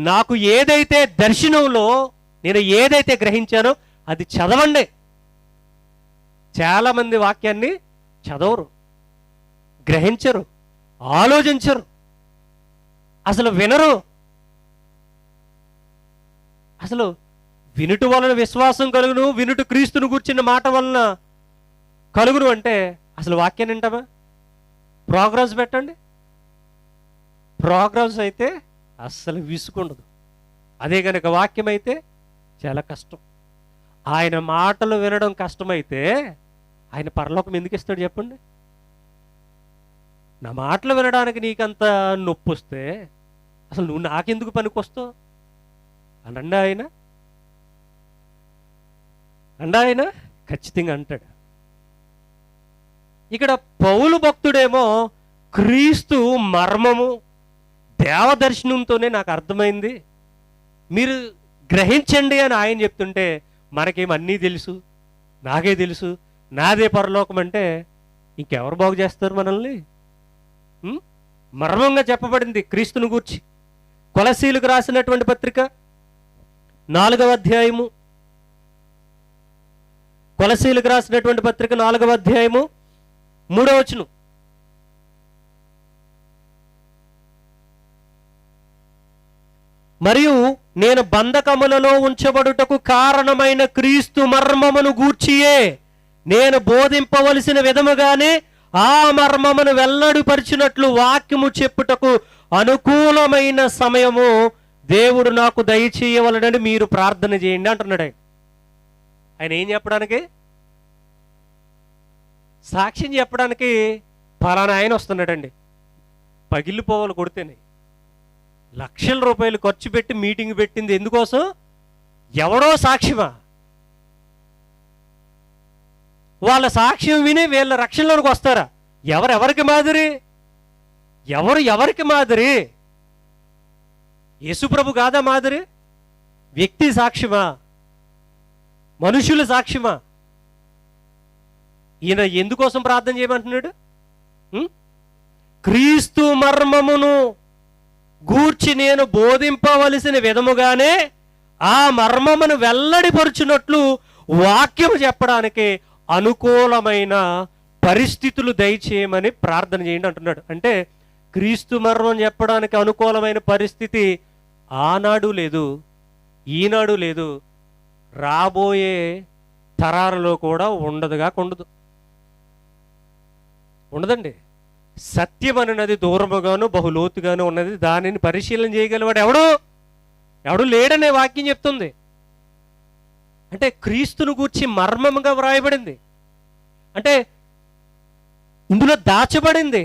నాకు ఏదైతే దర్శనంలో నేను ఏదైతే గ్రహించానో అది చదవండి. చాలామంది వాక్యాన్ని చదవరు, గ్రహించరు, ఆలోచించరు, అసలు వినరు. అసలు వినుట వలన విశ్వాసం కలుగును, వినుట క్రీస్తును కూర్చున్న మాట వలన కలుగును అంటే అసలు వాక్యాన్ని వింటామా? ప్రోగ్రామ్స్ పెట్టండి, ప్రోగ్రామ్స్ అయితే అస్సలు విసుకుండదు. అదే కనుక వాక్యం అయితే చాలా కష్టం. ఆయన మాటలు వినడం కష్టమైతే ఆయన పరలోకం ఎందుకు ఇస్తాడు చెప్పండి? నా మాటలు వినడానికి నీకంత నొప్పి వస్తే అసలు నువ్వు నాకెందుకు పనికొస్తావు అనండి ఆయన ఖచ్చితంగా అంటాడు. ఇక్కడ పౌలు భక్తుడేమో క్రీస్తు మర్మము దేవదర్శనంతోనే నాకు అర్థమైంది, మీరు గ్రహించండి అని ఆయన చెప్తుంటే మనకేమన్నీ తెలుసు, నాకే తెలుసు, నాదే పరలోకం అంటే ఇంకెవరు బాగు చేస్తారు మనల్ని? మర్మంగా చెప్పబడింది క్రీస్తుని గూర్చి. కొలసీలకు రాసినటువంటి పత్రిక 4వ అధ్యాయము, కొలసీలకు రాసినటువంటి పత్రిక 4వ అధ్యాయము 3వ వచనం. మరియు నేను బంధకములలో ఉంచబడుటకు కారణమైన క్రీస్తు మర్మమును గూర్చియే నేను బోధింపవలసిన విధముగానే ఆ మర్మమును వెల్లడిపరిచినట్లు వాక్యము చెప్పుటకు అనుకూలమైన సమయము దేవుడు నాకు దయచేయవలనని మీరు ప్రార్థన చేయండి అంటున్నాడు. ఆయన ఏం చెప్పడానికి? సాక్ష్యం చెప్పడానికి ఫలానా ఆయన వస్తున్నాడండి. పగిలిపోవాలి కొడితేనే. లక్షల రూపాయలు ఖర్చు పెట్టి మీటింగ్ పెట్టింది ఎందుకోసం? ఎవడో సాక్ష్యమా? వాళ్ళ సాక్ష్యం విని వీళ్ళ రక్షణలోనికి వస్తారా? ఎవరెవరికి మాదిరి? ఎవరికి మాదిరి? యేసుప్రభు కాదా మాదిరి? వ్యక్తి సాక్ష్యమా? మనుషుల సాక్ష్యమా? ఈయన ఎందుకోసం ప్రార్థన చేయమంటున్నాడు? క్రీస్తు మర్మమును గూర్చి నేను బోధింపవలసిన విధముగానే ఆ మర్మమును వెల్లడిపరుచున్నట్లు వాక్యము చెప్పడానికి అనుకూలమైన పరిస్థితులు దయచేయమని ప్రార్థన చేయండి అంటున్నాడు. అంటే క్రీస్తు మర్మం చెప్పడానికి అనుకూలమైన పరిస్థితి ఆనాడు లేదు, ఈనాడు లేదు, రాబోయే తరాలలో కూడా ఉండదండి. సత్యం అన్నది దూరముగాను బహులోతుగాను ఉన్నది, దానిని పరిశీలన చేయగలవాడు ఎవడు లేడనే వాక్యం చెప్తుంది. అంటే క్రీస్తును గూర్చి మర్మముగా వ్రాయబడింది, అంటే ఇందులో దాచబడింది,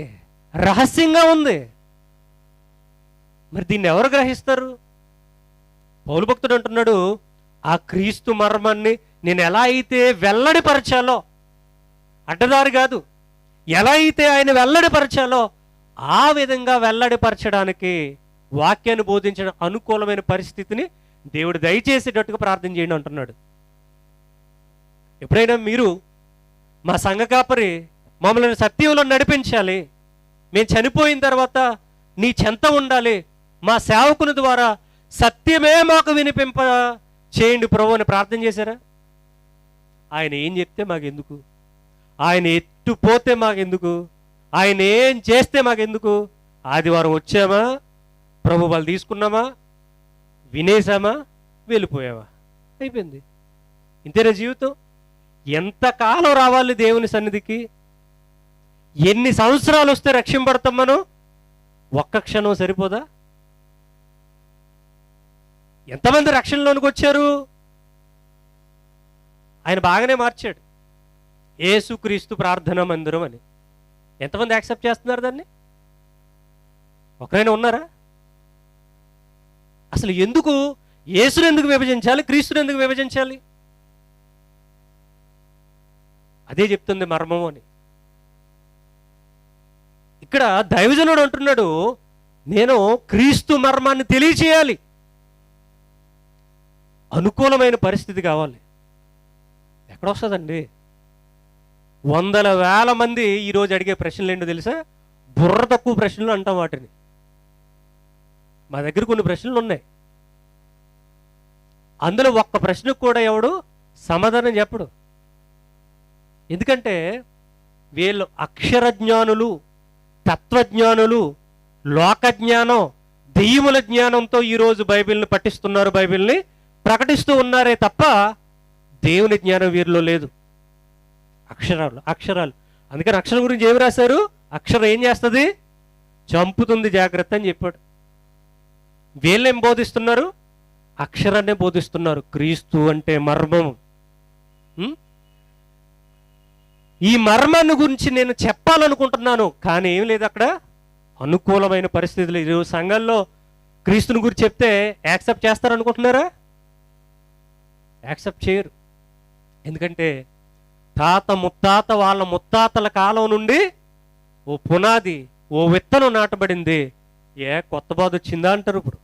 రహస్యంగా ఉంది. మరి దీన్ని ఎవరు గ్రహిస్తారు? పౌలు భక్తుడు అంటున్నాడు, ఆ క్రీస్తు మర్మాన్ని నేను ఎలా అయితే వెల్లడిపరచాలో, అడ్డదారి కాదు, ఎలా అయితే ఆయన వెల్లడిపరచాలో ఆ విధంగా వెల్లడిపరచడానికి వాక్యాన్ని బోధించడం అనుకూలమైన పరిస్థితిని దేవుడు దయచేసేటట్టుగా ప్రార్థన చేయండి అంటున్నాడు. ఎప్పుడైనా మీరు మా సంఘ కాపరి మమ్మల్ని సత్యంలో నడిపించాలి, మేము చనిపోయిన తర్వాత నీ చెంత ఉండాలి, మా సేవకుని ద్వారా సత్యమే మాకు వినిపింప చేయండి ప్రభు అని ప్రార్థన చేశారా? ఆయన ఏం చెప్తే మాకెందుకు, ఆయన ఎట్టు పోతే మాకెందుకు, ఆయన ఏం చేస్తే మాకెందుకు? ఆదివారం వచ్చామా, ప్రభు వాళ్ళు తీసుకున్నామా, వినేసామా, వెళ్ళిపోయామా, అయిపోయింది. ఇంతేనా జీవితం? ఎంతకాలం రావాలి దేవుని సన్నిధికి? ఎన్ని సంవత్సరాలు వస్తే రక్షింపడతాం మనం? ఒక్క క్షణం సరిపోదా? ఎంతమంది రక్షణలోనికి వచ్చారు? ఆయన బాగానే మార్చాడు, యేసుక్రీస్తు ప్రార్థనా మందిరం అని. ఎంతమంది యాక్సెప్ట్ చేస్తున్నారు దాన్ని? ఒకరైనా ఉన్నారా? అసలు ఎందుకు యేసుని ఎందుకు విభజించాలి, క్రీస్తుని ఎందుకు విభజించాలి? అదే చెప్తుంది మర్మము అని. ఇక్కడ దైవజనుడు అంటున్నాడు, నేను క్రీస్తు మర్మాన్ని తెలియచేయాలి. అనుకూలమైన పరిస్థితి కావాలి. ఎక్కడొస్తుందండి? వందల వేల మంది ఈరోజు అడిగే ప్రశ్నలు ఏంటో తెలుసా? బుర్ర తక్కువ ప్రశ్నలు అంటాం వాటిని. మా దగ్గర కొన్ని ప్రశ్నలు ఉన్నాయి, అందులో ఒక్క ప్రశ్నకు కూడా ఎవడు సమాధానం చెప్పడు. ఎందుకంటే వీళ్ళు అక్షరజ్ఞానులు, తత్వజ్ఞానులు, లోకజ్ఞానం, దెయ్యముల జ్ఞానంతో ఈరోజు బైబిల్ని పఠిస్తున్నారు, బైబిల్ని ప్రకటిస్తూ ఉన్నారే తప్ప దేవుని జ్ఞానం వీరిలో లేదు. అక్షరాలు. అందుకని అక్షరం గురించి ఏమి రాశారు? అక్షరం ఏం చేస్తుంది? చంపుతుంది, జాగ్రత్త అని చెప్పాడు. వీళ్ళేం బోధిస్తున్నారు? అక్షరాన్నే బోధిస్తున్నారు. క్రీస్తు అంటే మర్మము. ఈ మర్మాన్ని గురించి నేను చెప్పాలనుకుంటున్నాను, కానీ ఏం లేదు అక్కడ అనుకూలమైన పరిస్థితులు. ఈరోజు సంఘంలో క్రీస్తుని గురించి చెప్తే యాక్సెప్ట్ చేస్తారనుకుంటున్నారా? యాక్సెప్ట్ చేయరు. ఎందుకంటే తాత ముత్తాత వాళ్ళ ముత్తాతల కాలం నుండి ఓ పునాది, ఓ విత్తనం నాటబడింది. కొత్త బాధ వచ్చిందా అంటారు. ఇప్పుడు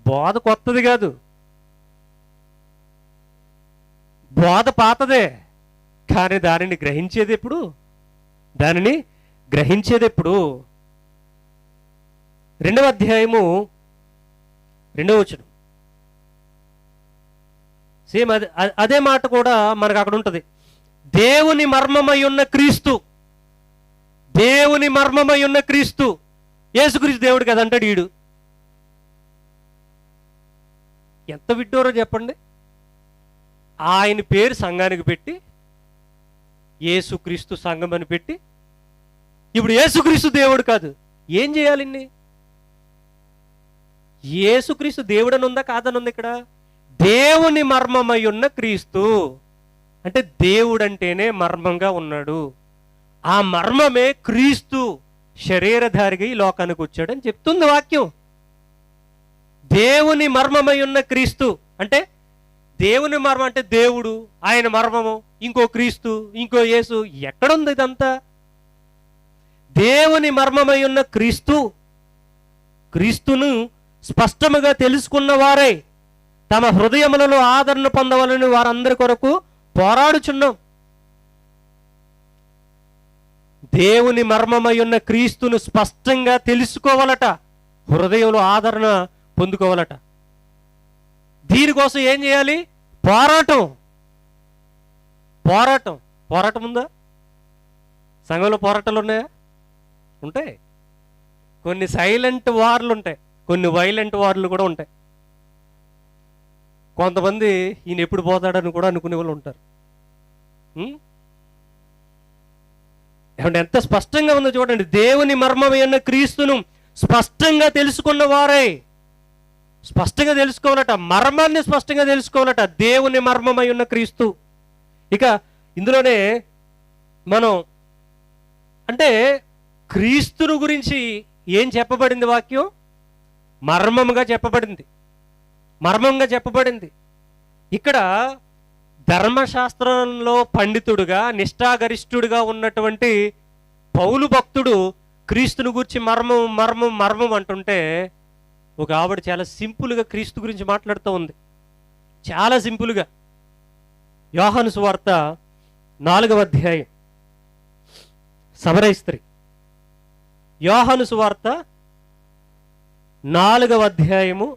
బోధ కొత్తది కాదు, బోధ పాతదే. కానీ దానిని గ్రహించేది ఎప్పుడు? దానిని గ్రహించేది ఎప్పుడు? 2వ అధ్యాయము 2వ వచనం. సేమ్ అదే మాట కూడా మనకు అక్కడ ఉంటుంది. దేవుని మర్మమై ఉన్న క్రీస్తు, దేవుని మర్మమై ఉన్న క్రీస్తు. యేసుక్రీస్తు దేవుడు కదా అంటాడు ఈడు. ఎంత విడ్డూరో చెప్పండి. ఆయన పేరు సంఘానికి పెట్టి యేసుక్రీస్తు సంఘం అని పెట్టి, ఇప్పుడు యేసుక్రీస్తు దేవుడు కాదు. ఏం చేయాలి? యేసుక్రీస్తు దేవుడు అని ఉందా కాదని ఉంది? ఇక్కడ దేవుని మర్మమై ఉన్న క్రీస్తు అంటే దేవుడు అంటేనే మర్మంగా ఉన్నాడు. ఆ మర్మమే క్రీస్తు శరీరధారిగా ఈ లోకానికి వచ్చాడని చెప్తుంది వాక్యం. దేవుని మర్మమై ఉన్న క్రీస్తు అంటే, దేవుని మర్మం అంటే దేవుడు, ఆయన మర్మము, ఇంకో క్రీస్తు, ఇంకో యేసు. ఎక్కడుంది ఇదంతా? దేవుని మర్మమై ఉన్న క్రీస్తును స్పష్టముగా తెలుసుకున్న వారే తమ హృదయములలో ఆదరణ పొందవాలని వారందరి కొరకు పోరాడుచున్నాం. దేవుని మర్మమై ఉన్న క్రీస్తును స్పష్టంగా తెలుసుకోవాలట, హృదయంలో ఆదరణ పొందుకోవాలట. దీనికోసం ఏం చేయాలి? పోరాటం ఉందా? సంఘంలో పోరాటాలు ఉన్నాయా? ఉంటాయి. కొన్ని సైలెంట్ వార్లు ఉంటాయి, కొన్ని వైలెంట్ వార్లు కూడా ఉంటాయి. కొంతమంది ఈయన ఎప్పుడు పోతాడని కూడా అనుకునే వాళ్ళు ఉంటారు. ఏమంటే ఎంత స్పష్టంగా ఉందో చూడండి. దేవుని మర్మమైన క్రీస్తును స్పష్టంగా తెలుసుకున్న వారే, స్పష్టంగా తెలుసుకోవాలట, మర్మాన్ని స్పష్టంగా తెలుసుకోవాలట. దేవుని మర్మమై ఉన్న క్రీస్తు. ఇక ఇందులోనే మనం అంటే క్రీస్తును గురించి ఏం చెప్పబడింది? వాక్యం మర్మంగా చెప్పబడింది. ఇక్కడ ధర్మశాస్త్రంలో పండితుడుగా, నిష్ఠాగరిష్ఠుడుగా ఉన్నటువంటి పౌలు భక్తుడు క్రీస్తుని గురించి మర్మం అంటుంటే, ఒక ఆవిడ చాలా సింపుల్గా క్రీస్తు గురించి మాట్లాడుతూ ఉంది. చాలా సింపుల్గా. యోహాను సువార్త 4వ అధ్యాయం సమరయ స్త్రీ. యోహాను సువార్త 4వ అధ్యాయము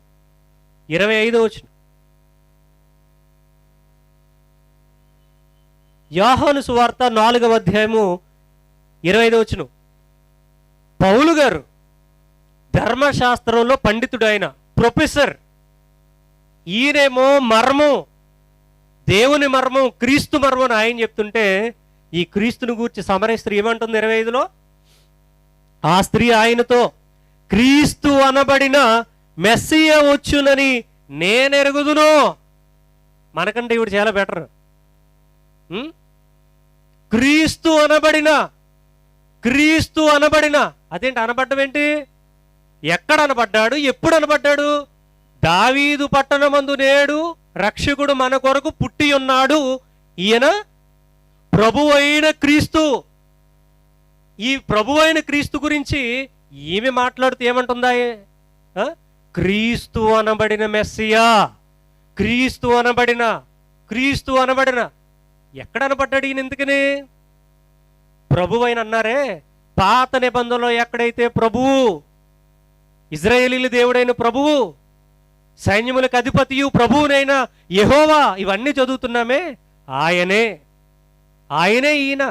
25వ వచనం. యోహాను సువార్త 4వ అధ్యాయము 25వ వచనం. పౌలు గారు ధర్మశాస్త్రంలో పండితుడు, ఆయన ప్రొఫెసర్. ఈయనేమో మర్మం, దేవుని మర్మం, క్రీస్తు మర్మం ఆయన చెప్తుంటే, ఈ క్రీస్తుని గూర్చి సమరయ స్త్రీ ఏమంటుంది 25లో? ఆ స్త్రీ ఆయనతో, క్రీస్తు అనబడిన మెస్సియా వచ్చునని నేనెరుగుదును. మనకంటే ఇవిడు చాలా బెటర్. క్రీస్తు అనబడిన అదేంటి? అనబడ్డం ఏంటి? ఎక్కడ అనబడ్డాడు? ఎప్పుడు అనబడ్డాడు? దావీదు పట్టణమందు నేడు రక్షకుడు మన కొరకు పుట్టి ఉన్నాడు, ఈయన ప్రభు అయిన క్రీస్తు. ఈ ప్రభు అయిన క్రీస్తు గురించి ఈమె మాట్లాడుతూ ఏమంటుందా? క్రీస్తు అనబడిన మెస్సియా, క్రీస్తు అనబడిన ఎక్కడ అనబడ్డాడు ఈయన? ఎందుకని? ప్రభు అని అన్నారే. పాత నిబంధనలో ఎక్కడైతే ప్రభువు, ఇజ్రాయేలీల దేవుడైన ప్రభువు, సైన్యములకు అధిపతియు ప్రభువునైనా యెహోవా, ఇవన్నీ చదువుతున్నామే, ఆయనే ఈయన.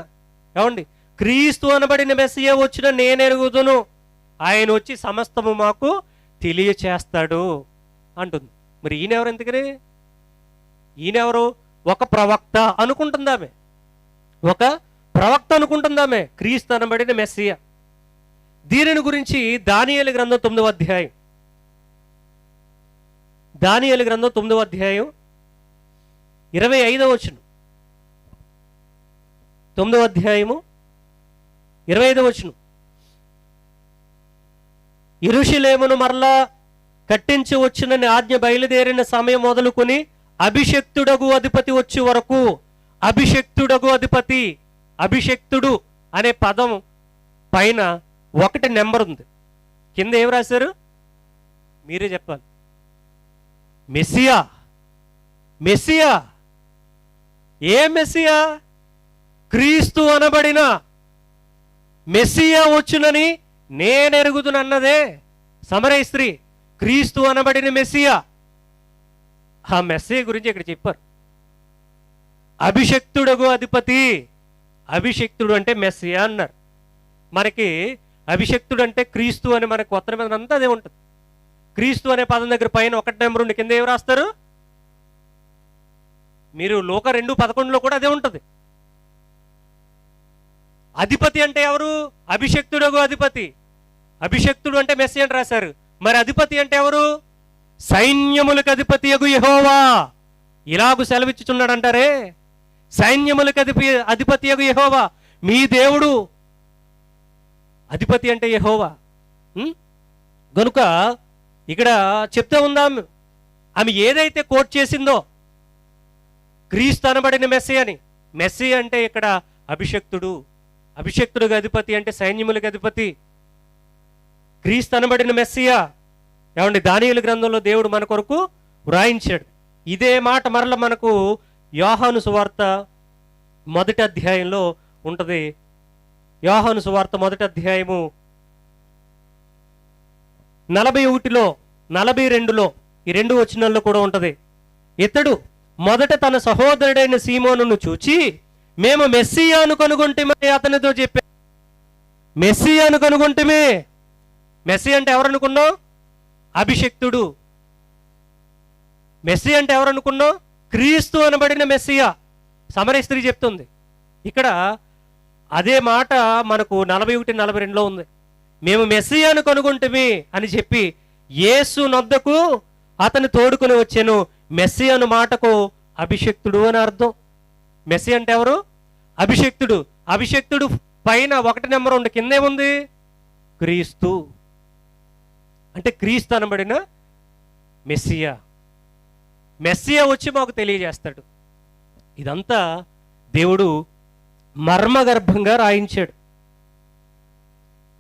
ఏమండి? క్రీస్తు అనబడిన మెస్సియా వచ్చిన నేనెరుగుదును, ఆయన వచ్చి సమస్తము మాకు తెలియచేస్తాడు అంటుంది. మరి ఈయనెవరు? ఎందుకని ఈయనెవరు? ఒక ప్రవక్త అనుకుంటుందామే, క్రీస్తు అనబడిన మెస్సియా. దీనిని గురించి దానియేలు గ్రంథం 9వ అధ్యాయం, 25వ వచనం. 9వ అధ్యాయము 25వ వచనం. యెరూషలేమును మరలా కట్టించి వచ్చినని ఆజ్ఞ బయలుదేరిన సమయం మొదలుకొని అభిషక్తుడగు అధిపతి వచ్చే వరకు, అభిషక్తుడు అనే పదం పైన 1 నెంబర్ ఉంది. కింద ఏం రాశారు? మీరే చెప్పాలి. మెస్సియా. ఏ మెస్సియా? క్రీస్తు అనబడిన మెస్సియా వచ్చునని నేనెరుగుదునన్నదే సమరయ స్త్రీ. క్రీస్తు అనబడిన మెస్సియా, ఆ మెస్సియా గురించి ఇక్కడ చెప్పారు. అభిషక్తుడగు అధిపతి, అభిషక్తుడు అంటే మెస్సియా అన్నారు. మనకి అభిషక్తుడు అంటే క్రీస్తు అని మనకు కొత్త మీద అంతా అదే ఉంటుంది. క్రీస్తు అనే పదం దగ్గర పైన 1 నెంబర్ ఉండి కింద ఏం రాస్తారు? మీరు లోక 2:11 కూడా అదే ఉంటుంది. అధిపతి అంటే ఎవరు? అభిషక్తుడగు అధిపతి. అభిషక్తుడు అంటే మెస్సియా అని రాశారు. మరి అధిపతి అంటే ఎవరు? సైన్యములకు అధిపతి యగు యెహోవా. ఇలాగు సెలవిచ్చుచున్నాడు అంటారే, సైన్యములకు అధిపతి యగు యెహోవా, మీ దేవుడు అధిపతి అంటే యెహోవా. గనుక ఇక్కడ చెప్తూ ఉందాం, ఆమె ఏదైతే కోట్ చేసిందో క్రీస్తు అనబడిన మెస్సియాని, మెస్సియా అంటే ఇక్కడ అభిషక్తుడుగా అధిపతి అంటే సైన్యములకు అధిపతి, క్రీస్తు అనబడిన మెస్సియా. ఏమండి? దానియేలు గ్రంథంలో దేవుడు మన కొరకు వ్రాయించాడు. ఇదే మాట మరల మనకు యోహాను సువార్త 1వ అధ్యాయంలో ఉంటుంది. యోహాను సువార్త 1వ అధ్యాయము 41లో 42లో ఈ 2 వచనాల్లో కూడా ఉంటది. ఇతడు మొదట తన సహోదరుడైన సీమోనును చూచి, మేము మెస్సియాను కనుగొంటిమే అతనితో చెప్పాడు. మెస్సియాను కనుగొంటిమే. మెస్సియా అంటే ఎవరనుకున్నావు? అభిషక్తుడు. మెస్సియా అంటే ఎవరనుకున్నావు? క్రీస్తు అనబడిన మెస్సియా. సమరయ స్త్రీ చెప్తుంది. ఇక్కడ అదే మాట మనకు 41, 42లో ఉంది. మేము మెస్సియాను కనుగొంటిమి అని చెప్పి యేసు నొద్దకు అతను తోడుకుని వచ్చాను. మెస్సియాను మాటకు అభిషక్తుడు అని అర్థం. మెస్సియా అంటే ఎవరు? అభిషక్తుడు. అభిషక్తుడు పైన 1 నెంబర్ ఉంది, కిందేముంది? క్రీస్తు. అంటే క్రీస్తు అనబడిన మెస్సియా. మెస్సియా వచ్చి మాకు తెలియజేస్తాడు. ఇదంతా దేవుడు మర్మగర్భంగా రాయించాడు.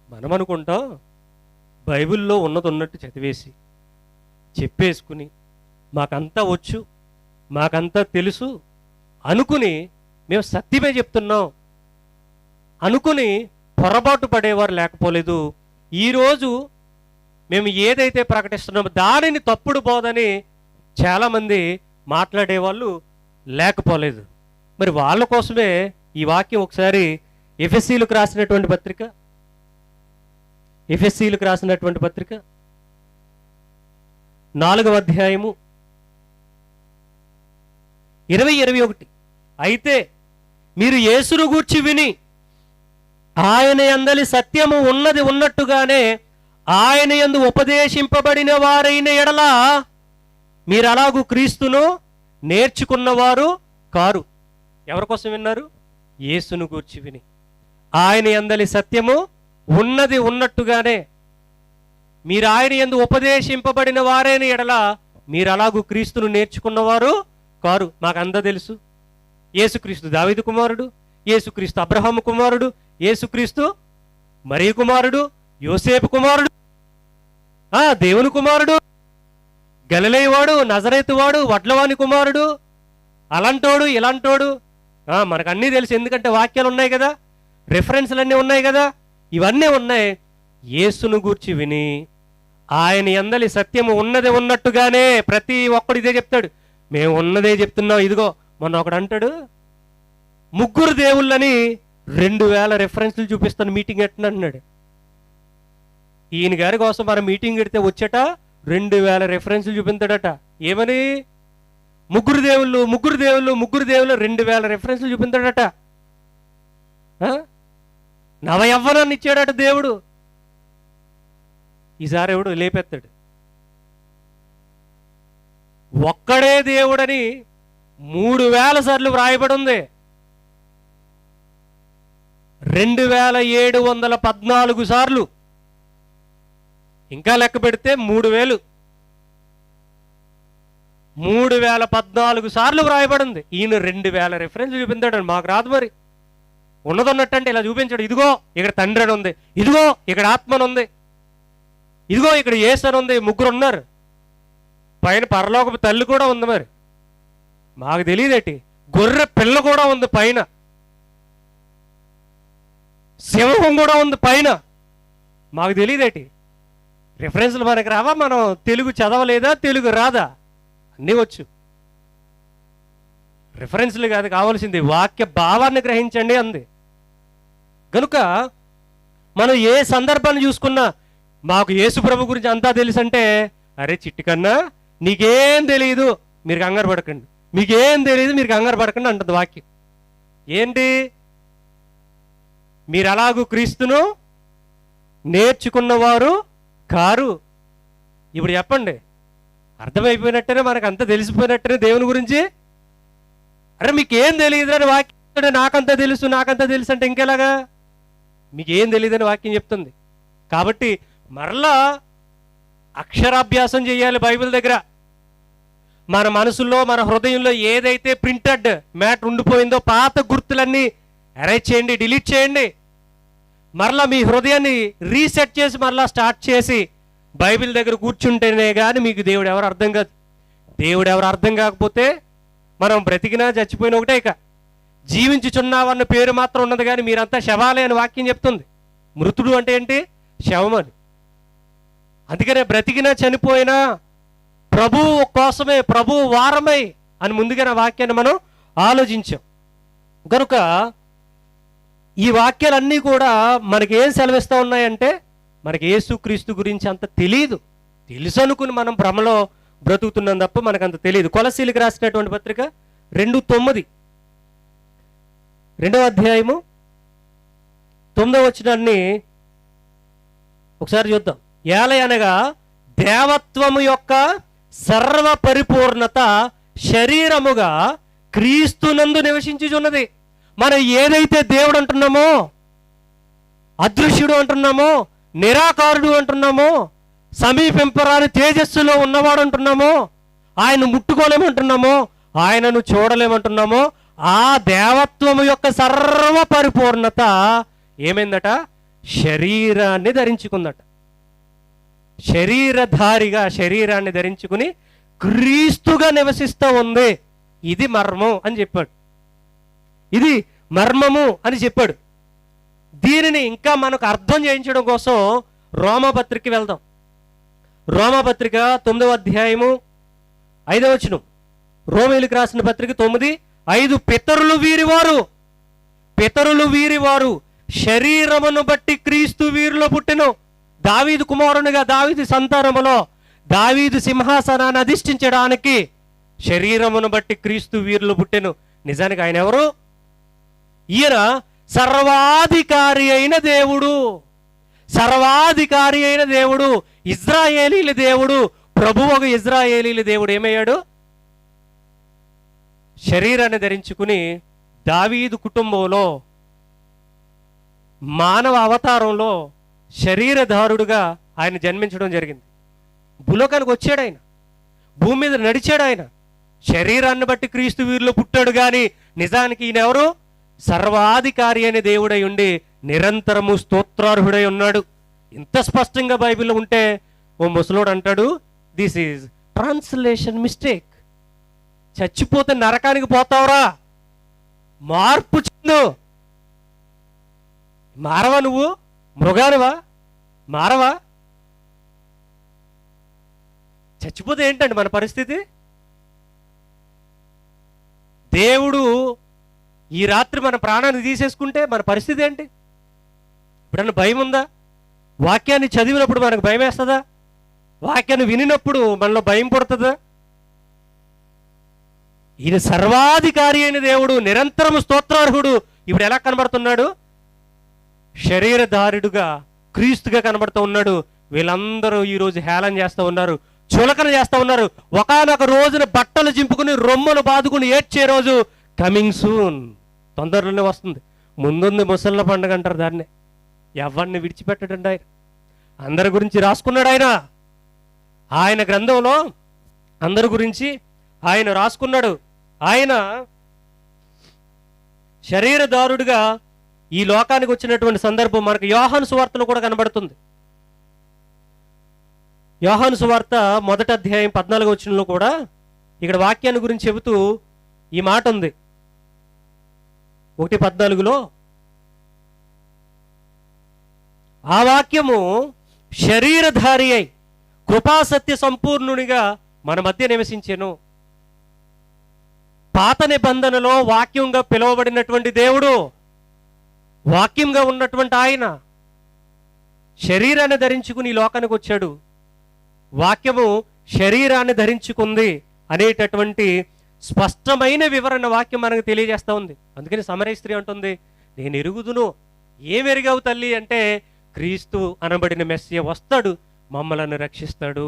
మనం అనుకుంటాం బైబిల్లో ఉన్నది ఉన్నట్టు చదివేసి చెప్పేసుకుని మాకంతా వచ్చు, మాకంతా తెలుసు అనుకుని మేము సత్యమే చెప్తున్నాం అనుకుని పొరపాటు పడేవారు లేకపోలేదు. ఈరోజు మేము ఏదైతే ప్రకటిస్తున్నామో దానిని తప్పుడు బోధని చాలామంది మాట్లాడేవాళ్ళు లేకపోలేదు. మరి వాళ్ళ కోసమే ఈ వాక్యం ఒకసారి ఎఫెసీలకు రాసినటువంటి పత్రిక 4వ అధ్యాయము 20-21. అయితే మీరు యేసును గూర్చి విని ఆయన యందలి సత్యము ఉన్నది ఉన్నట్టుగానే ఆయన యందు ఉపదేశింపబడిన వారైన ఎడల మీరు అలాగూ క్రీస్తును నేర్చుకున్నవారు కారు. ఎవరి కోసం విన్నారు? యేసును గూర్చి విని. ఆయన యందలి సత్యము ఉన్నది ఉన్నట్టుగానే మీరు ఆయన యందు ఉపదేశింపబడిన వారైన ఎడల మీరు అలాగూ క్రీస్తును నేర్చుకున్నవారు కారు. మాకంతా తెలుసు, యేసుక్రీస్తు దావీదు కుమారుడు, యేసుక్రీస్తు అబ్రహాము కుమారుడు, యేసుక్రీస్తు మరియ కుమారుడు, యోసేపు కుమారుడు, దేవుని కుమారుడు. గలిలయవాడు, నజరేతువాడు, వడ్లవాని కుమారుడు, అలాంటోడు ఇలాంటోడు. మనకు అన్నీ తెలుసు, ఎందుకంటే వాక్యాలు ఉన్నాయి కదా, రెఫరెన్స్లన్నీ ఉన్నాయి కదా, ఇవన్నీ ఉన్నాయి. యేసును గూర్చి విని ఆయన యందలి సత్యము ఉన్నది ఉన్నట్టుగానే ప్రతి ఒక్కడు ఇదే చెప్తాడు, మేము ఉన్నదే చెప్తున్నాం. ఇదిగో మొన్న ఒకడు అంటాడు, 3 దేవుళ్ళని 2000 రెఫరెన్స్లు చూపిస్తాను మీటింగ్ ఎట్టిన అన్నాడు. ఈయన గారి కోసం మనం మీటింగ్ పెడితే వచ్చేట 2000 రెఫరెన్స్లు చూపించాడట. ఏమని? 3 దేవుళ్ళు 2000 రెఫరెన్స్లు చూపించాడట. నవయవ్వనాన్ని ఇచ్చాడట దేవుడు. ఈసారి ఎవడు లేపెత్తాడు. ఒక్కడే దేవుడని 3000 సార్లు వ్రాయబడి ఉంది. 2714 సార్లు, ఇంకా లెక్క పెడితే 3000, 3014 సార్లు వ్రాయబడింది. ఈయన 2000 రెఫరెన్స్ చూపించాడు. మాకు రాదు మరి, ఉన్నదన్నట్టంటే ఇలా చూపించాడు. ఇదిగో ఇక్కడ తండ్రి అని ఉంది, ఇదిగో ఇక్కడ ఆత్మను ఉంది, ఇదిగో ఇక్కడ యేసు అని ఉంది, 3 ఉన్నారు, పైన పరలోకపు తల్లి కూడా ఉంది. మరి మాకు తెలియదేటి, గొర్రె పిల్ల కూడా ఉంది పైన, సింహం కూడా ఉంది పైన, మాకు తెలియదేటి. రిఫరెన్స్లు మనకి రావా? మనం తెలుగు చదవలేదా? తెలుగు రాదా? అన్నీ వచ్చు. రిఫరెన్స్లు కాదు కావాల్సింది, వాక్య భావాన్ని గ్రహించండి అంది. కనుక మనం ఏ సందర్భాన్ని చూసుకున్నా మాకు యేసు ప్రభు గురించి అంతా తెలుసు అంటే, అరే చిట్టికన్నా నీకేం తెలియదు, మీరు కంగారు పడకండి, మీకేం తెలియదు, మీరు కంగారు పడకండి అంటుంది వాక్యం. ఏంటి? మీరు అలాగూ క్రీస్తును నేర్చుకున్నవారు కారు. ఇప్పుడు చెప్పండి, అర్థమైపోయినట్టేనే, మనకు అంతా తెలిసిపోయినట్టేనే దేవుని గురించి. అరే మీకేం తెలియదు అని వాక్యం, నాకంతా తెలుసు అంటే ఇంకెలాగా? మీకేం తెలియదని వాక్యం చెప్తుంది. కాబట్టి మరలా అక్షరాభ్యాసం చేయాలి బైబిల్ దగ్గర. మన మనసులో, మన హృదయంలో ఏదైతే ప్రింటెడ్ మ్యాటర్ ఉండిపోయిందో, పాత గుర్తులన్నీ అరేంజ్ చేయండి, డిలీట్ చేయండి. మరలా మీ హృదయాన్ని రీసెట్ చేసి మరలా స్టార్ట్ చేసి బైబిల్ దగ్గర కూర్చుంటేనే కానీ మీకు దేవుడు ఎవరు అర్థం కాదు. దేవుడు ఎవరు అర్థం కాకపోతే మనం బ్రతికినా చచ్చిపోయినా ఒకటే. ఇక జీవించుచున్నావన్న పేరు మాత్రం ఉన్నది కానీ మీరంతా శవాలే అని వాక్యం చెప్తుంది. మృతుడు అంటే ఏంటి? శవం అని. అందుకనే బ్రతికినా చనిపోయినా ప్రభువు కోసమే, ప్రభువు వారమై అని ముందుగా వాక్యాన్ని మనం ఆలోచించాం. కనుక ఈ వాక్యాలన్నీ కూడా మనకి ఏం సెలవిస్తూ ఉన్నాయంటే, మనకి యేసుక్రీస్తు గురించి అంత తెలియదు. తెలుసు అనుకుని మనం భ్రమలో బ్రతుకుతున్నాం తప్ప మనకు అంత తెలియదు. కొలసీలకు రాసినటువంటి పత్రిక 2:9, 2వ అధ్యాయము 9వ వచనాన్ని ఒకసారి చూద్దాం. ఏలయనగా దేవత్వము యొక్క సర్వ పరిపూర్ణత శరీరముగా క్రీస్తునందు నివసించుచున్నది. మనం ఏదైతే దేవుడు అంటున్నామో, అదృశ్యుడు అంటున్నామో, నిరాకారుడు అంటున్నామో, సమీపింపరాని తేజస్సులో ఉన్నవాడు అంటున్నామో, ఆయన ముట్టుకోలేమంటున్నామో, ఆయనను చూడలేమంటున్నామో, ఆ దేవత్వము యొక్క సర్వ పరిపూర్ణత ఏమైందట? శరీరాన్ని ధరించుకుందట. శరీరధారిగా శరీరాన్ని ధరించుకుని క్రీస్తుగా నివసిస్తూ ఉంది. ఇది మర్మం అని చెప్పాడు. ఇది మర్మము అని చెప్పాడు. దీనిని ఇంకా మనకు అర్థం చేయించడం కోసం రోమాపత్రిక వెళ్దాం. రోమాపత్రిక 9వ అధ్యాయము 5వ వచనం. రోమీయులకు రాసిన పత్రిక 9:5. పితరులు వీరివారు శరీరమును బట్టి క్రీస్తు వీరిలో పుట్టెను. దావీదు కుమారునిగా, దావీదు సంతానములో దావీదు సింహాసనాన్ని అధిష్ఠించడానికి శరీరమును బట్టి క్రీస్తు వీరిలో పుట్టెను. నిజానికి ఆయన ఎవరు? ఈయన సర్వాధికారి అయిన దేవుడు. సర్వాధికారి అయిన దేవుడు, ఇజ్రాయేలీల దేవుడు, ప్రభువుగా ఇజ్రాయేలీల దేవుడు ఏమయ్యాడు? శరీరాన్ని ధరించుకుని దావీదు కుటుంబంలో మానవ అవతారంలో శరీరధారుడుగా ఆయన జన్మించడం జరిగింది. భూలోకానికి వచ్చాడు ఆయన, భూమి మీద నడిచాడు ఆయన. శరీరాన్ని బట్టి క్రీస్తు వీరిలో పుట్టాడు కానీ నిజానికి ఈయన ఎవరు? సర్వాధికారి అనే దేవుడై ఉండి నిరంతరము స్తోత్రార్హుడై ఉన్నాడు. ఇంత స్పష్టంగా బైబిల్లో ఉంటే ఓ ముసలోడు అంటాడు, దిస్ ఈజ్ ట్రాన్స్లేషన్ మిస్టేక్. చచ్చిపోతే నరకానికి పోతావురా, మార్పు చెందు. మారవా? నువ్వు మృగానివా? మారవా? చచ్చిపోతే ఏంటండి మన పరిస్థితి? దేవుడు ఈ రాత్రి మన ప్రాణాన్ని తీసేసుకుంటే మన పరిస్థితి ఏంటి? ఇప్పుడన్నా భయం ఉందా? వాక్యాన్ని చదివినప్పుడు మనకు భయం వేస్తుందా? వాక్యాన్ని వినినప్పుడు మనలో భయం పుడుతుందా? ఈయన సర్వాధికారి అయిన దేవుడు, నిరంతరము స్తోత్రార్హుడు. ఇప్పుడు ఎలా కనబడుతున్నాడు? శరీరధారుడుగా, క్రీస్తుగా కనబడుతూ ఉన్నాడు. వీళ్ళందరూ ఈరోజు హేళన చేస్తూ ఉన్నారు, చులకన చేస్తూ ఉన్నారు. ఒకానొక రోజున బట్టలు చింపుకుని రొమ్మును బాదుకుని ఏడ్చే రోజు కమింగ్ సూన్, తొందరలోనే వస్తుంది. ముందుంది ముసళ్ళ పండుగ అంటారు దాన్ని. ఎవరిని విడిచిపెట్టడండి ఆయన. అందరి గురించి రాసుకున్నాడు ఆయన. ఆయన గ్రంథంలో అందరి గురించి ఆయన రాసుకున్నాడు. ఆయన శరీరధారుడుగా ఈ లోకానికి వచ్చినటువంటి సందర్భం మనకు యోహాను సువార్తలో కూడా కనబడుతుంది. యోహాను సువార్త 1వ అధ్యాయం 14వ వచనంలో కూడా ఇక్కడ వాక్యాన్ని గురించి చెబుతూ ఈ మాట ఉంది. 1:14లో ఆ వాక్యము శరీరధారి అయి కృపాసత్య సంపూర్ణునిగా మన మధ్య నివసించెను. పాత నిబంధనలో వాక్యంగా పిలువబడినటువంటి దేవుడు, వాక్యంగా ఉన్నటువంటి ఆయన శరీరాన్ని ధరించుకుని ఈ లోకానికి వచ్చాడు. వాక్యము శరీరాన్ని ధరించుకుంది అనేటటువంటి స్పష్టమైన వివరణ వాక్యం మనకు తెలియజేస్తూ ఉంది. అందుకని సమరయ స్త్రీ అంటుంది, నేను ఎరుగుదును. ఏమెరిగావు తల్లి అంటే, క్రీస్తు అనబడిన మెస్సియ వస్తాడు, మమ్మలను రక్షిస్తాడు.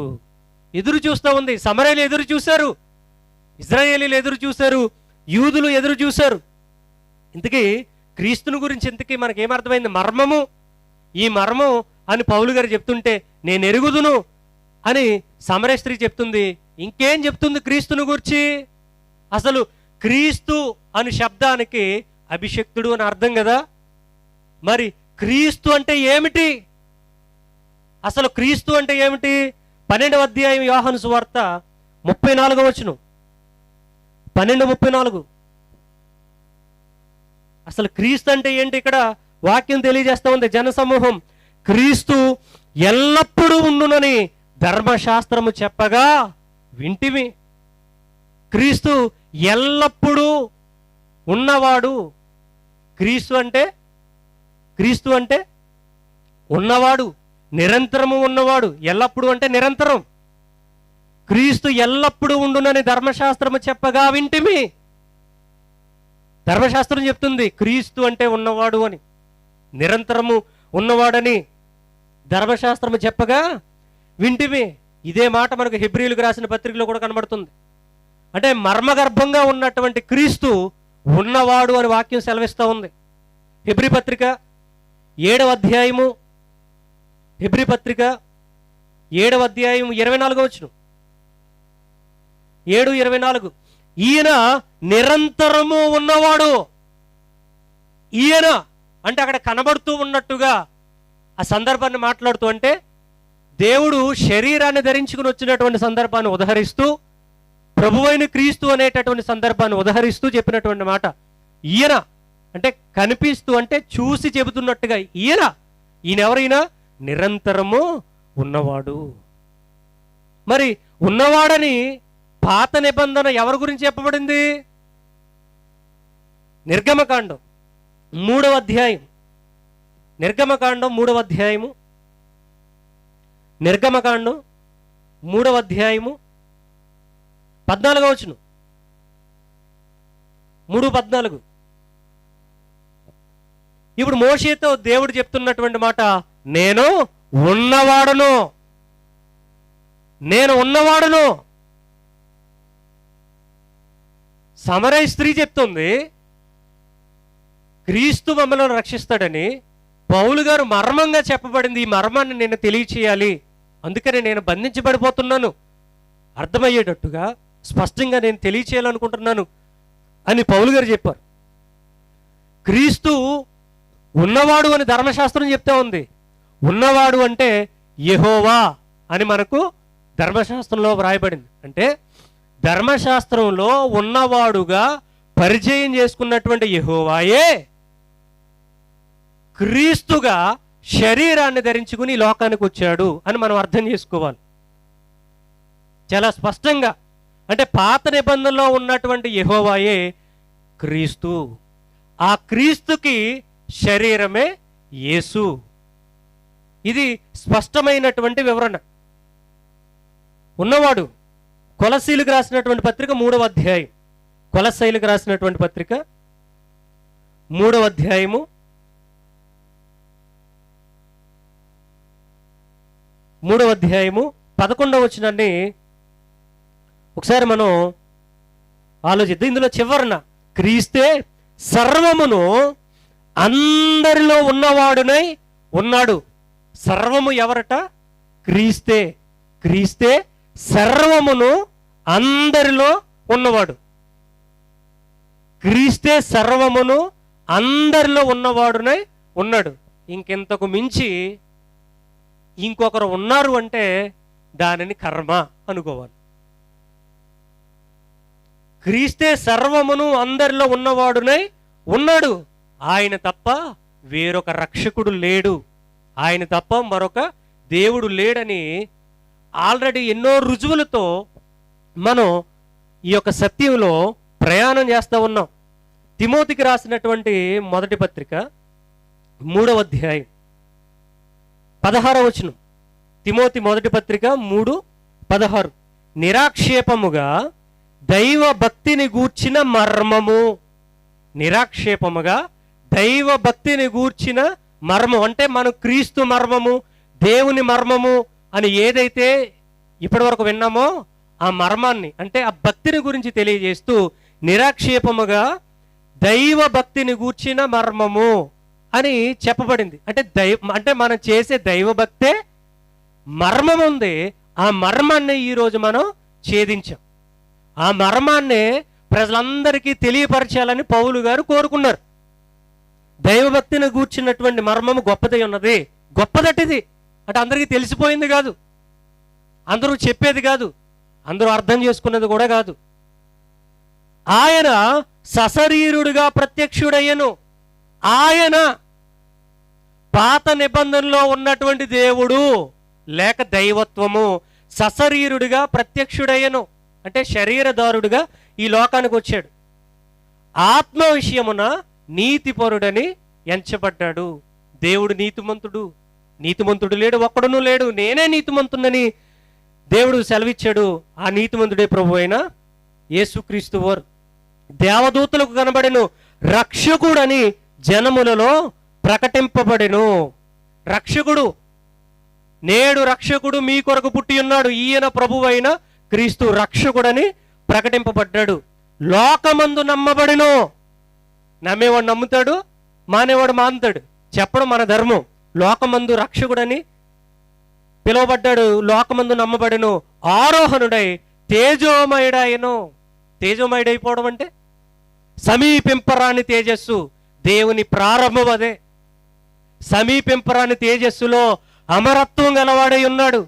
ఎదురు చూస్తూ ఉంది. సమరయులు ఎదురు చూశారు, ఇజ్రాయేలీలు ఎదురు చూశారు, యూదులు ఎదురు చూశారు. ఇంతకీ క్రీస్తుని గురించి ఇంతకీ మనకేమర్థమైంది? మర్మము. ఈ మర్మం అని పౌలు గారు చెప్తుంటే, నేను ఎరుగుదును అని సమరయ స్త్రీ చెప్తుంది. ఇంకేం చెప్తుంది క్రీస్తుని గురించి? అసలు క్రీస్తు అనే శబ్దానికి అభిషక్తుడు అని అర్థం కదా. మరి క్రీస్తు అంటే ఏమిటి? అసలు క్రీస్తు అంటే ఏమిటి? 12వ అధ్యాయం యోహాను సువార్త 34వ వచనం, 12:34. అసలు క్రీస్తు అంటే ఏంటి? ఇక్కడ వాక్యం తెలియజేస్తూ ఉంది. జనసమూహం, క్రీస్తు ఎల్లప్పుడూ ఉండునని ధర్మశాస్త్రము చెప్పగా వింటిమి. క్రీస్తు ఎల్లప్పుడూ ఉన్నవాడు. క్రీస్తు అంటే ఉన్నవాడు, నిరంతరము ఉన్నవాడు. ఎల్లప్పుడూ అంటే నిరంతరం. క్రీస్తు ఎల్లప్పుడూ ఉండునని ధర్మశాస్త్రము చెప్పగా వింటిమి. ధర్మశాస్త్రం చెప్తుంది క్రీస్తు అంటే ఉన్నవాడు అని, నిరంతరము ఉన్నవాడని ధర్మశాస్త్రము చెప్పగా వింటిమి. ఇదే మాట మనకు హెబ్రీయులకు రాసిన పత్రికలో కూడా కనబడుతుంది. అంటే మర్మగర్భంగా ఉన్నటువంటి క్రీస్తు ఉన్నవాడు అని వాక్యం సెలవిస్తూ ఉంది. హెబ్రీ పత్రిక 7వ అధ్యాయము, హెబ్రీ పత్రిక 7వ అధ్యాయం 24వ వచనం, 7:24. ఈయన నిరంతరము ఉన్నవాడు. ఈయన అంటే అక్కడ కనబడుతూ ఉన్నట్టుగా ఆ సందర్భాన్ని మాట్లాడుతూ, అంటే దేవుడు శరీరాన్ని ధరించుకుని వచ్చినటువంటి సందర్భాన్ని ఉదహరిస్తూ, ప్రభువైన క్రీస్తు అనేటటువంటి సందర్భాన్ని ఉదహరిస్తూ చెప్పినటువంటి మాట. ఈయన అంటే కనిపిస్తూ, అంటే చూసి చెబుతున్నట్టుగా ఈయన ఎవరైనా నిరంతరము ఉన్నవాడు. మరి ఉన్నవాడని పాత నిబంధన ఎవరి గురించి చెప్పబడింది? నిర్గమకాండం 3వ అధ్యాయం, నిర్గమకాండం 3వ అధ్యాయము, నిర్గమకాండం 3వ అధ్యాయము 14వ వచనం, 3:14. ఇప్పుడు మోషేతో దేవుడు చెప్తున్నటువంటి మాట, నేను ఉన్నవాడును, నేను ఉన్నవాడును. సమరయ స్త్రీ చెప్తుంది క్రీస్తు మమ్మల్ని రక్షిస్తాడని. పౌలు గారు మర్మంగా చెప్పబడింది, ఈ మర్మాన్ని నేను తెలియచేయాలి, అందుకని నేను బంధించబడిపోతున్నాను, అర్థమయ్యేటట్టుగా స్పష్టంగా నేను తెలియచేయాలనుకుంటున్నాను అని పౌలు గారు చెప్పారు. క్రీస్తు ఉన్నవాడు అని ధర్మశాస్త్రం చెప్తా ఉంది. ఉన్నవాడు అంటే యెహోవా అని మనకు ధర్మశాస్త్రంలో వ్రాయబడింది. అంటే ధర్మశాస్త్రంలో ఉన్నవాడుగా పరిచయం చేసుకున్నటువంటి యెహోవాయే క్రీస్తుగా శరీరాన్ని ధరించుకుని ఈ లోకానికి వచ్చాడు అని మనం అర్థం చేసుకోవాలి చాలా స్పష్టంగా. అంటే పాత నిబంధనలో ఉన్నటువంటి యెహోవాయే క్రీస్తు. ఆ క్రీస్తుకి శరీరమే యేసు. ఇది స్పష్టమైనటువంటి వివరణ. ఉన్నవాడు కొలసీలకు రాసినటువంటి పత్రిక 3వ అధ్యాయం, కొలసీలకు రాసినటువంటి పత్రిక 3వ అధ్యాయము 11వ వచనాన్ని ఒకసారి మనం ఆలోచిద్దాం. ఇందులో చివరన క్రీస్తే సర్వమును అందరిలో ఉన్నవాడునై ఉన్నాడు. సర్వము ఎవరట? క్రీస్తే. క్రీస్తే సర్వమును అందరిలో ఉన్నవాడు. క్రీస్తే సర్వమును అందరిలో ఉన్నవాడునై ఉన్నాడు. ఇంకెంతకు మించి ఇంకొకరు ఉన్నారు అంటే దానిని కర్మ అనుకోవాలి. క్రీస్తే సర్వమును అందరిలో ఉన్నవాడునై ఉన్నాడు. ఆయన తప్ప వేరొక రక్షకుడు లేడు, ఆయన తప్ప మరొక దేవుడు లేడని ఆల్రెడీ ఎన్నో రుజువులతో మనం ఈ యొక్క సత్యంలో ప్రయాణం చేస్తూ ఉన్నాం. తిమోతికి రాసినటువంటి మొదటి పత్రిక 3వ అధ్యాయం 16వ వచనం. తిమోతి మొదటి పత్రిక 3:16. నిరాక్షేపముగా దైవ భక్తిని గూర్చిన మర్మము. నిరాక్షేపముగా దైవ భక్తిని గూర్చిన మర్మం అంటే మనం క్రీస్తు మర్మము, దేవుని మర్మము అని ఏదైతే ఇప్పటి వరకు విన్నామో ఆ మర్మాన్ని అంటే ఆ భక్తిని గురించి తెలియజేస్తూ నిరాక్షేపముగా దైవ భక్తిని గూర్చిన మర్మము అని చెప్పబడింది. అంటే మనం చేసే దైవ భక్తే మర్మం ఉంది. ఆ మర్మాన్ని ఈరోజు మనం ఛేదించాం. ఆ మర్మాన్ని ప్రజలందరికీ తెలియపరచాలని పౌలు గారు కోరుకున్నారు. దైవభక్తిని గూర్చినటువంటి మర్మము గొప్పదై ఉన్నది. గొప్పదటిది అంటే అందరికీ తెలిసిపోయింది కాదు, అందరూ చెప్పేది కాదు, అందరూ అర్థం చేసుకున్నది కూడా కాదు. ఆయన సశరీరుడిగా ప్రత్యక్షుడయ్యను. ఆయన పాత నిబంధనలో ఉన్నటువంటి దేవుడు లేక దైవత్వము సశరీరుడిగా ప్రత్యక్షుడయ్యను అంటే శరీరధారుడిగా ఈ లోకానికి వచ్చాడు. ఆత్మ విషయమున నీతిపరుడని ఎంచబడ్డాడు. దేవుడు నీతిమంతుడు, నీతిమంతుడు లేడు, ఒక్కడునూ లేడు, నేనే నీతిమంతుడని దేవుడు సెలవిచ్చాడు. ఆ నీతిమంతుడే ప్రభు అయిన యేసుక్రీస్తు వారు. దేవదూతలకు కనబడెను, రక్షకుడని జనములలో ప్రకటింపబడెను. రక్షకుడు, నేడు రక్షకుడు మీ కొరకు పుట్టి ఉన్నాడు, ఈయన ప్రభువైన క్రీస్తు రక్షకుడని ప్రకటింపబడ్డాడు. లోకమందు నమ్మబడెను. నమ్మేవాడు నమ్ముతాడు, మానేవాడు మానుతాడు. చెప్పడం మన ధర్మం. లోకమందు రక్షకుడని పిలువబడ్డాడు, లోకమందు నమ్మబడెను. ఆరోహణుడై తేజోమయుడాయను. తేజోమయుడైపోవడం అంటే సమీపింపరాని తేజస్సు, దేవుని ప్రారంభం అదే. సమీపింపరాని తేజస్సులో అమరత్వం గలవాడై ఉన్నాడు.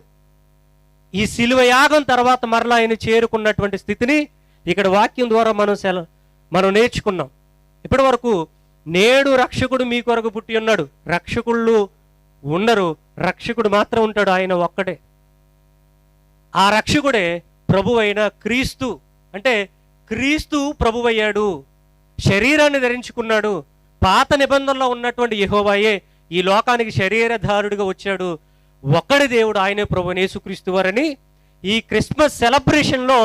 ఈ శిలువ యాగం తర్వాత మరలా ఆయన చేరుకున్నటువంటి స్థితిని ఇక్కడ వాక్యం ద్వారా మనం నేర్చుకున్నాం. ఇప్పటి వరకు నేడు రక్షకుడు మీ కొరకు పుట్టి ఉన్నాడు. రక్షకుళ్ళు ఉండరు, రక్షకుడు మాత్రం ఉంటాడు, ఆయన ఒక్కడే. ఆ రక్షకుడే ప్రభువైన క్రీస్తు. అంటే క్రీస్తు ప్రభువయ్యాడు, శరీరాన్ని ధరించుకున్నాడు. పాత నిబంధనలో ఉన్నటువంటి యెహోవాయే ఈ లోకానికి శరీరధారుడిగా వచ్చాడు. ఒక్కడి దేవుడు, ఆయనే ప్రభు యేసుక్రీస్తు వారని ఈ క్రిస్మస్ సెలబ్రేషన్లో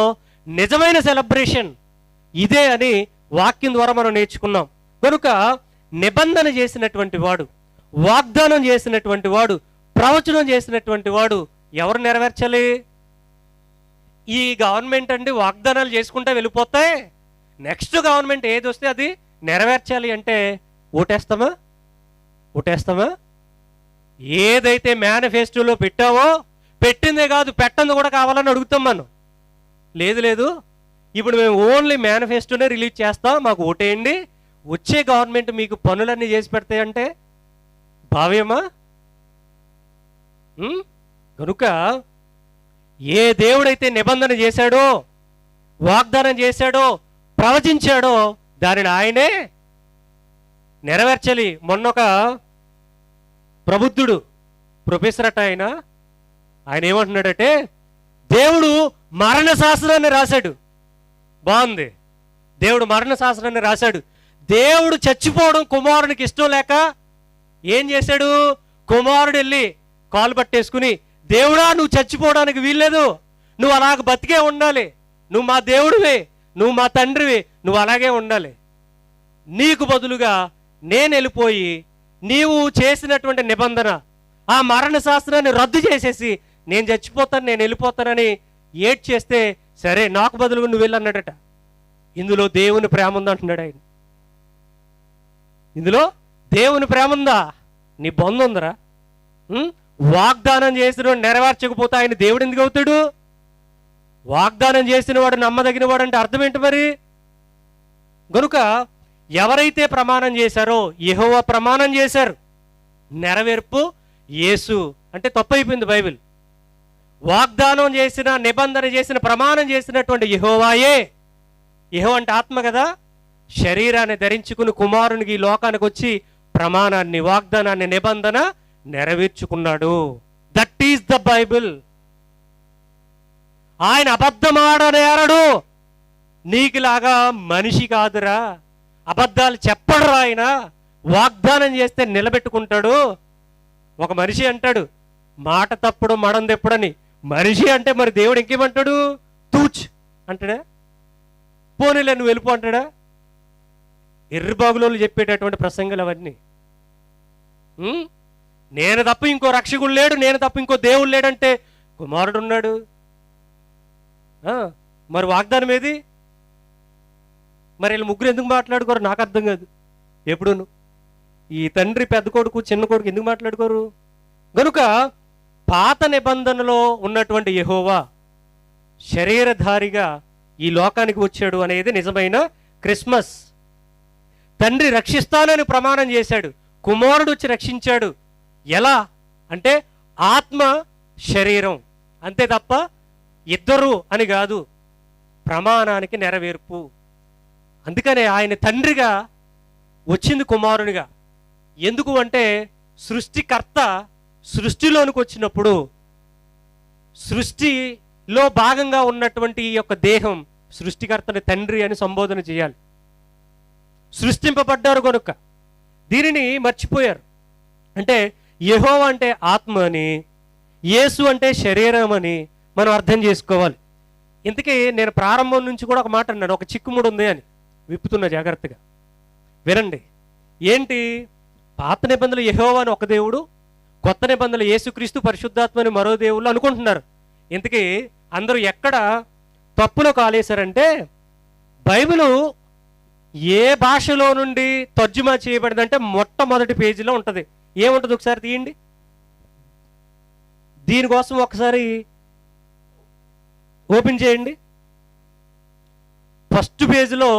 నిజమైన సెలబ్రేషన్ ఇదే అని వాక్యం ద్వారా మనం నేర్చుకున్నాం. కనుక నిబంధన చేసినటువంటి వాడు, వాగ్దానం చేసినటువంటి వాడు, ప్రవచనం చేసినటువంటి వాడు ఎవరు నెరవేర్చాలి? ఈ గవర్నమెంట్ అండి వాగ్దానాలు చేసుకుంటే వెళ్ళిపోతాయి, నెక్స్ట్ గవర్నమెంట్ ఏది వస్తే అది నెరవేర్చాలి అంటే ఓటేస్తామా? ఏదైతే మేనిఫెస్టోలో పెట్టావో పెట్టిందే కాదు, పెట్టంది కూడా కావాలని అడుగుతాం మనం. లేదు ఇప్పుడు మేము ఓన్లీ మేనిఫెస్టోనే రిలీజ్ చేస్తాం, మాకు ఓటేయండి, వచ్చే గవర్నమెంట్ మీకు పనులన్నీ చేసి పెడతాయంటే భావ్యమా? కనుక ఏ దేవుడైతే నిబంధన చేశాడో, వాగ్దానం చేశాడో, ప్రవచించాడో దానిని ఆయనే నెరవేర్చాలి. మొన్నొక ప్రబుద్ధుడు ప్రొఫెసర్ అట, ఆయన ఏమంటున్నాడంటే, దేవుడు మరణ శాస్త్రాన్ని రాశాడు. బాగుంది, దేవుడు మరణ శాస్త్రాన్ని రాశాడు. దేవుడు చచ్చిపోవడం కుమారునికి ఇష్టం లేక ఏం చేశాడు? కుమారుడు వెళ్ళి కాలు పట్టేసుకుని, దేవుడా నువ్వు చచ్చిపోవడానికి వీల్లేదు, నువ్వు అలాగ బతికే ఉండాలి, నువ్వు మా దేవుడివి, నువ్వు మా తండ్రివి, నువ్వు అలాగే ఉండాలి, నీకు బదులుగా నేను వెళ్ళిపోయి నీవు చేసినటువంటి నిబంధన ఆ మరణ శాస్త్రాన్ని రద్దు చేసేసి నేను చచ్చిపోతాను, నేను వెళ్ళిపోతానని ఏడ్ చేస్తే, సరే నాకు బదులుగా నువ్వు వెళ్ళన్నాడట. ఇందులో దేవుని ప్రేమ ఉందా అంటున్నాడు ఆయన. ఇందులో దేవుని ప్రేమ ఉందా? నీ బొంద ఉందరా? వాగ్దానం చేసిన వాడు నెరవేర్చకపోతే ఆయన దేవుడు ఎందుకు అవుతాడు? వాగ్దానం చేసిన వాడు నమ్మదగిన వాడు అంటే అర్థం ఏంటి మరి? గనుక ఎవరైతే ప్రమాణం చేశారో, యెహోవా ప్రమాణం చేశారు, నెరవేర్పు యేసు అంటే తప్పైపోయింది బైబిల్. వాగ్దానం చేసిన, నిబంధన చేసిన, ప్రమాణం చేసినటువంటి యెహోవాయే, యెహోవా అంటే ఆత్మ కదా, శరీరాన్ని ధరించుకుని కుమారునికి ఈ లోకానికి వచ్చి ప్రమాణాన్ని, వాగ్దానాన్ని, నిబంధన నెరవేర్చుకున్నాడు. That is the Bible. ఆయన అబద్ధమాడనేరడు, నీకులాగా మనిషి కాదురా, అబద్ధాలు చెప్పడు ఆయన, వాగ్దానం చేస్తే నిలబెట్టుకుంటాడు. ఒక మనిషి అంటాడు మాట తప్పుడు మడం తెప్పుడని, మనిషి అంటే మరి దేవుడు ఇంకేమంటాడు? తూచ్ అంటాడా? పోనీలే నువ్వు వెళ్ళిపో అంటాడా? ఎర్రిబాగులోళ్ళు చెప్పేటటువంటి ప్రసంగాలు అవన్నీ. నేను తప్ప ఇంకో రక్షకుడు లేడు, నేను తప్ప ఇంకో దేవుడు లేడంటే కుమారుడు ఉన్నాడు, మరి వాగ్దానం ఏది? మరి వీళ్ళు ముగ్గురు ఎందుకు మాట్లాడుకోరు నాకు అర్థం కాదు. ఎప్పుడును ఈ తండ్రి పెద్ద కొడుకు చిన్న కొడుకు ఎందుకు మాట్లాడుకోరు? గనుక పాత నిబంధనలో ఉన్నటువంటి యెహోవా శరీరధారిగా ఈ లోకానికి వచ్చాడు అనేది నిజమైన క్రిస్మస్. తండ్రి రక్షిస్తానని ప్రమాణం చేశాడు, కుమారుడు వచ్చి రక్షించాడు. ఎలా అంటే ఆత్మ శరీరం, అంతే తప్ప ఇద్దరు అని కాదు, ప్రమాణానికి నెరవేర్పు. అందుకనే ఆయన తండ్రిగా వచ్చింది కుమారునిగా. ఎందుకు అంటే సృష్టికర్త సృష్టిలోనికి వచ్చినప్పుడు సృష్టిలో భాగంగా ఉన్నటువంటి ఈ యొక్క దేహం సృష్టికర్తని తండ్రి అని సంబోధన చేయాలి. సృష్టింపబడ్డారు కనుక దీనిని మర్చిపోయారు. అంటే యెహోవా అంటే ఆత్మ అని, యేసు అంటే శరీరం అని మనం అర్థం చేసుకోవాలి. ఇంతకీ నేను ప్రారంభం నుంచి కూడా ఒక మాట అన్నాను, ఒక చిక్కుముడు ఉంది అని. విప్పుతున్న జాగ్రత్తగా వినండి. ఏంటి? పాత నిబంధనలు యెహోవా అని ఒక దేవుడు, కొత్త నిబంధనలు యేసుక్రీస్తు పరిశుద్ధాత్మ అని మరో దేవుళ్ళు అనుకుంటున్నారు. ఇంతకీ అందరూ ఎక్కడ తప్పులో కాలేశారంటే, బైబిలు ఏ భాషలో నుండి తర్జుమా చేయబడిందంటే మొట్టమొదటి పేజీలో ఉంటుంది. ఏముంటుంది ఒకసారి తీయండి. దీనికోసం ఒకసారి ఓపెన్ చేయండి. ఫస్ట్ పేజీలో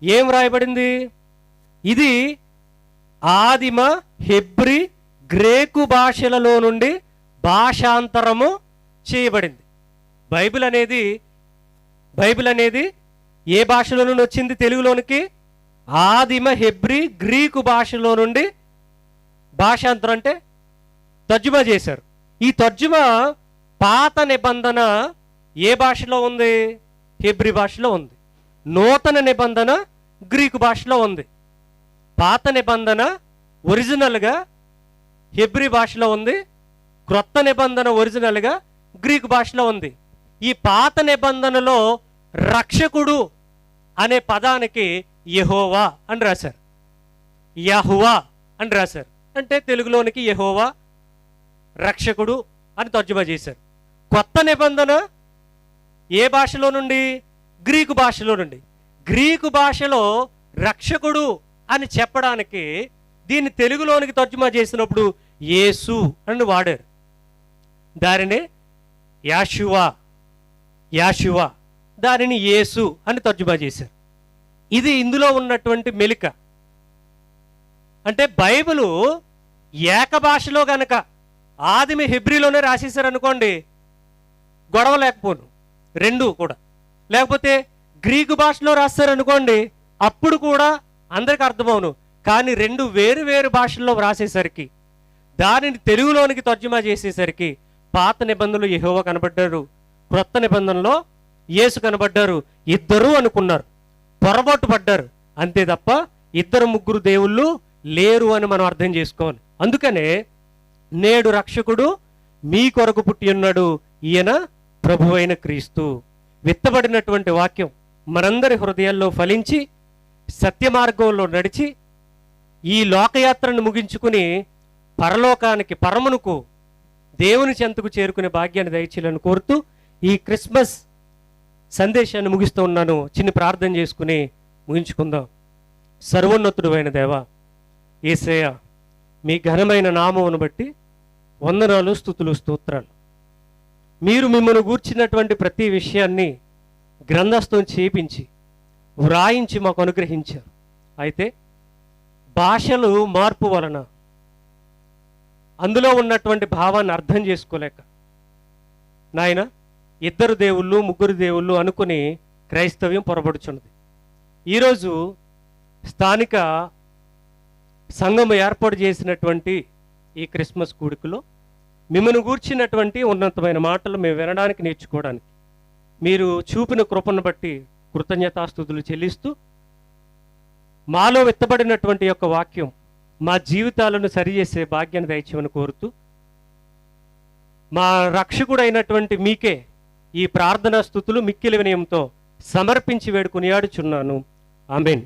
ఏం రాయబడింది? ఇది ఆదిమ హెబ్రీ గ్రేకు భాషలలో నుండి భాషాంతరము చేయబడింది. బైబిల్ అనేది ఏ భాషలో నుండి వచ్చింది తెలుగులోనికి? ఆదిమ హెబ్రీ గ్రీకు భాషలో నుండి భాషాంతరం అంటే తర్జుమా చేశారు. ఈ తర్జుమా పాత నిబంధన ఏ భాషలో ఉంది? హెబ్రీ భాషలో ఉంది. నూతన నిబంధన గ్రీకు భాషలో ఉంది. పాత నిబంధన ఒరిజినల్గా హెబ్రీ భాషలో ఉంది, క్రొత్త నిబంధన ఒరిజినల్గా గ్రీకు భాషలో ఉంది. ఈ పాత నిబంధనలో రక్షకుడు అనే పదానికి యెహోవా అని రాశారు, యహోవా అని రాశారు. అంటే తెలుగులోనికి యెహోవా రక్షకుడు అని తర్జుమా చేశారు. కొత్త నిబంధన ఏ భాషలో నుండి? గ్రీకు భాషలో నుండి. గ్రీకు భాషలో రక్షకుడు అని చెప్పడానికి దీన్ని తెలుగులోనికి తర్జుమా చేసినప్పుడు యేసు అని వాడారు. దానిని యాషువా దానిని యేసు అని తర్జుమా చేశారు. ఇది ఇందులో ఉన్నటువంటి మెలిక. అంటే బైబిలు ఏక భాషలో గనక ఆదిమ హెబ్రీలోనే రాసేసారు అనుకోండి, గొడవ లేకపోను, రెండు కూడా. లేకపోతే గ్రీకు భాషలో రాస్తారనుకోండి, అప్పుడు కూడా అందరికి అర్థమవును. కానీ రెండు వేరు వేరు భాషల్లో రాసేసరికి, దానిని తెలుగులోనికి తర్జుమా చేసేసరికి పాత నిబంధనలు యెహోవా కనబడ్డారు, క్రొత్త నిబంధనలో యేసు కనబడ్డారు. ఇద్దరు అనుకున్నారు, పొరపాటు పడ్డారు అంతే తప్ప ఇద్దరు ముగ్గురు దేవుళ్ళు లేరు అని మనం అర్థం చేసుకోవాలి. అందుకనే నేడు రక్షకుడు మీ కొరకు పుట్టి ఉన్నాడు, ఈయన ప్రభువైన క్రీస్తు. విత్తబడినటువంటి వాక్యం మనందరి హృదయాల్లో ఫలించి సత్య మార్గంలో నడిచి ఈ లోకయాత్రను ముగించుకుని పరలోకానికి, పరమునకు, దేవుని చెంతకు చేరుకునే భాగ్యాన్ని దయచేయాలని కోరుతూ ఈ క్రిస్మస్ సందేశాన్ని ముగిస్తూ ఉన్నాను. చిన్న ప్రార్థన చేసుకుని ముగించుకుందాం. సర్వోన్నతుడు అయిన దేవా, యేసయ్య, మీ ఘనమైన నామమును బట్టి వందనాలు, స్తుతులు, స్తోత్రాలు. మీరు మిమ్మల్ని గూర్చినటువంటి ప్రతి విషయాన్ని గ్రంథస్థం చేపించి వ్రాయించి మాకు అనుగ్రహించారు. అయితే భాషలు మార్పు వలన అందులో ఉన్నటువంటి భావాన్ని అర్థం చేసుకోలేక నాయన ఇద్దరు దేవుళ్ళు, ముగ్గురు దేవుళ్ళు అనుకుని క్రైస్తవ్యం పొరబడుచున్నది. ఈరోజు స్థానిక సంఘం ఏర్పాటు చేసినటువంటి ఈ క్రిస్మస్ కూడికలో మిమ్మల్ని గూర్చినటువంటి ఉన్నతమైన మాటలు మేము వినడానికి, నేర్చుకోవడానికి మీరు చూపిన కృపను బట్టి కృతజ్ఞతాస్తుతులు చెల్లిస్తూ, మాలో విత్తబడినటువంటి యొక్క వాక్యం మా జీవితాలను సరిచేసే భాగ్యాన్ని దయచేయమని కోరుతూ, మా రక్షకుడైనటువంటి మీకే ఈ ప్రార్థనా స్తుతులు మిక్కిలి వినయంతో సమర్పించి వేడుకునియాడుచున్నాను. ఆమేన్.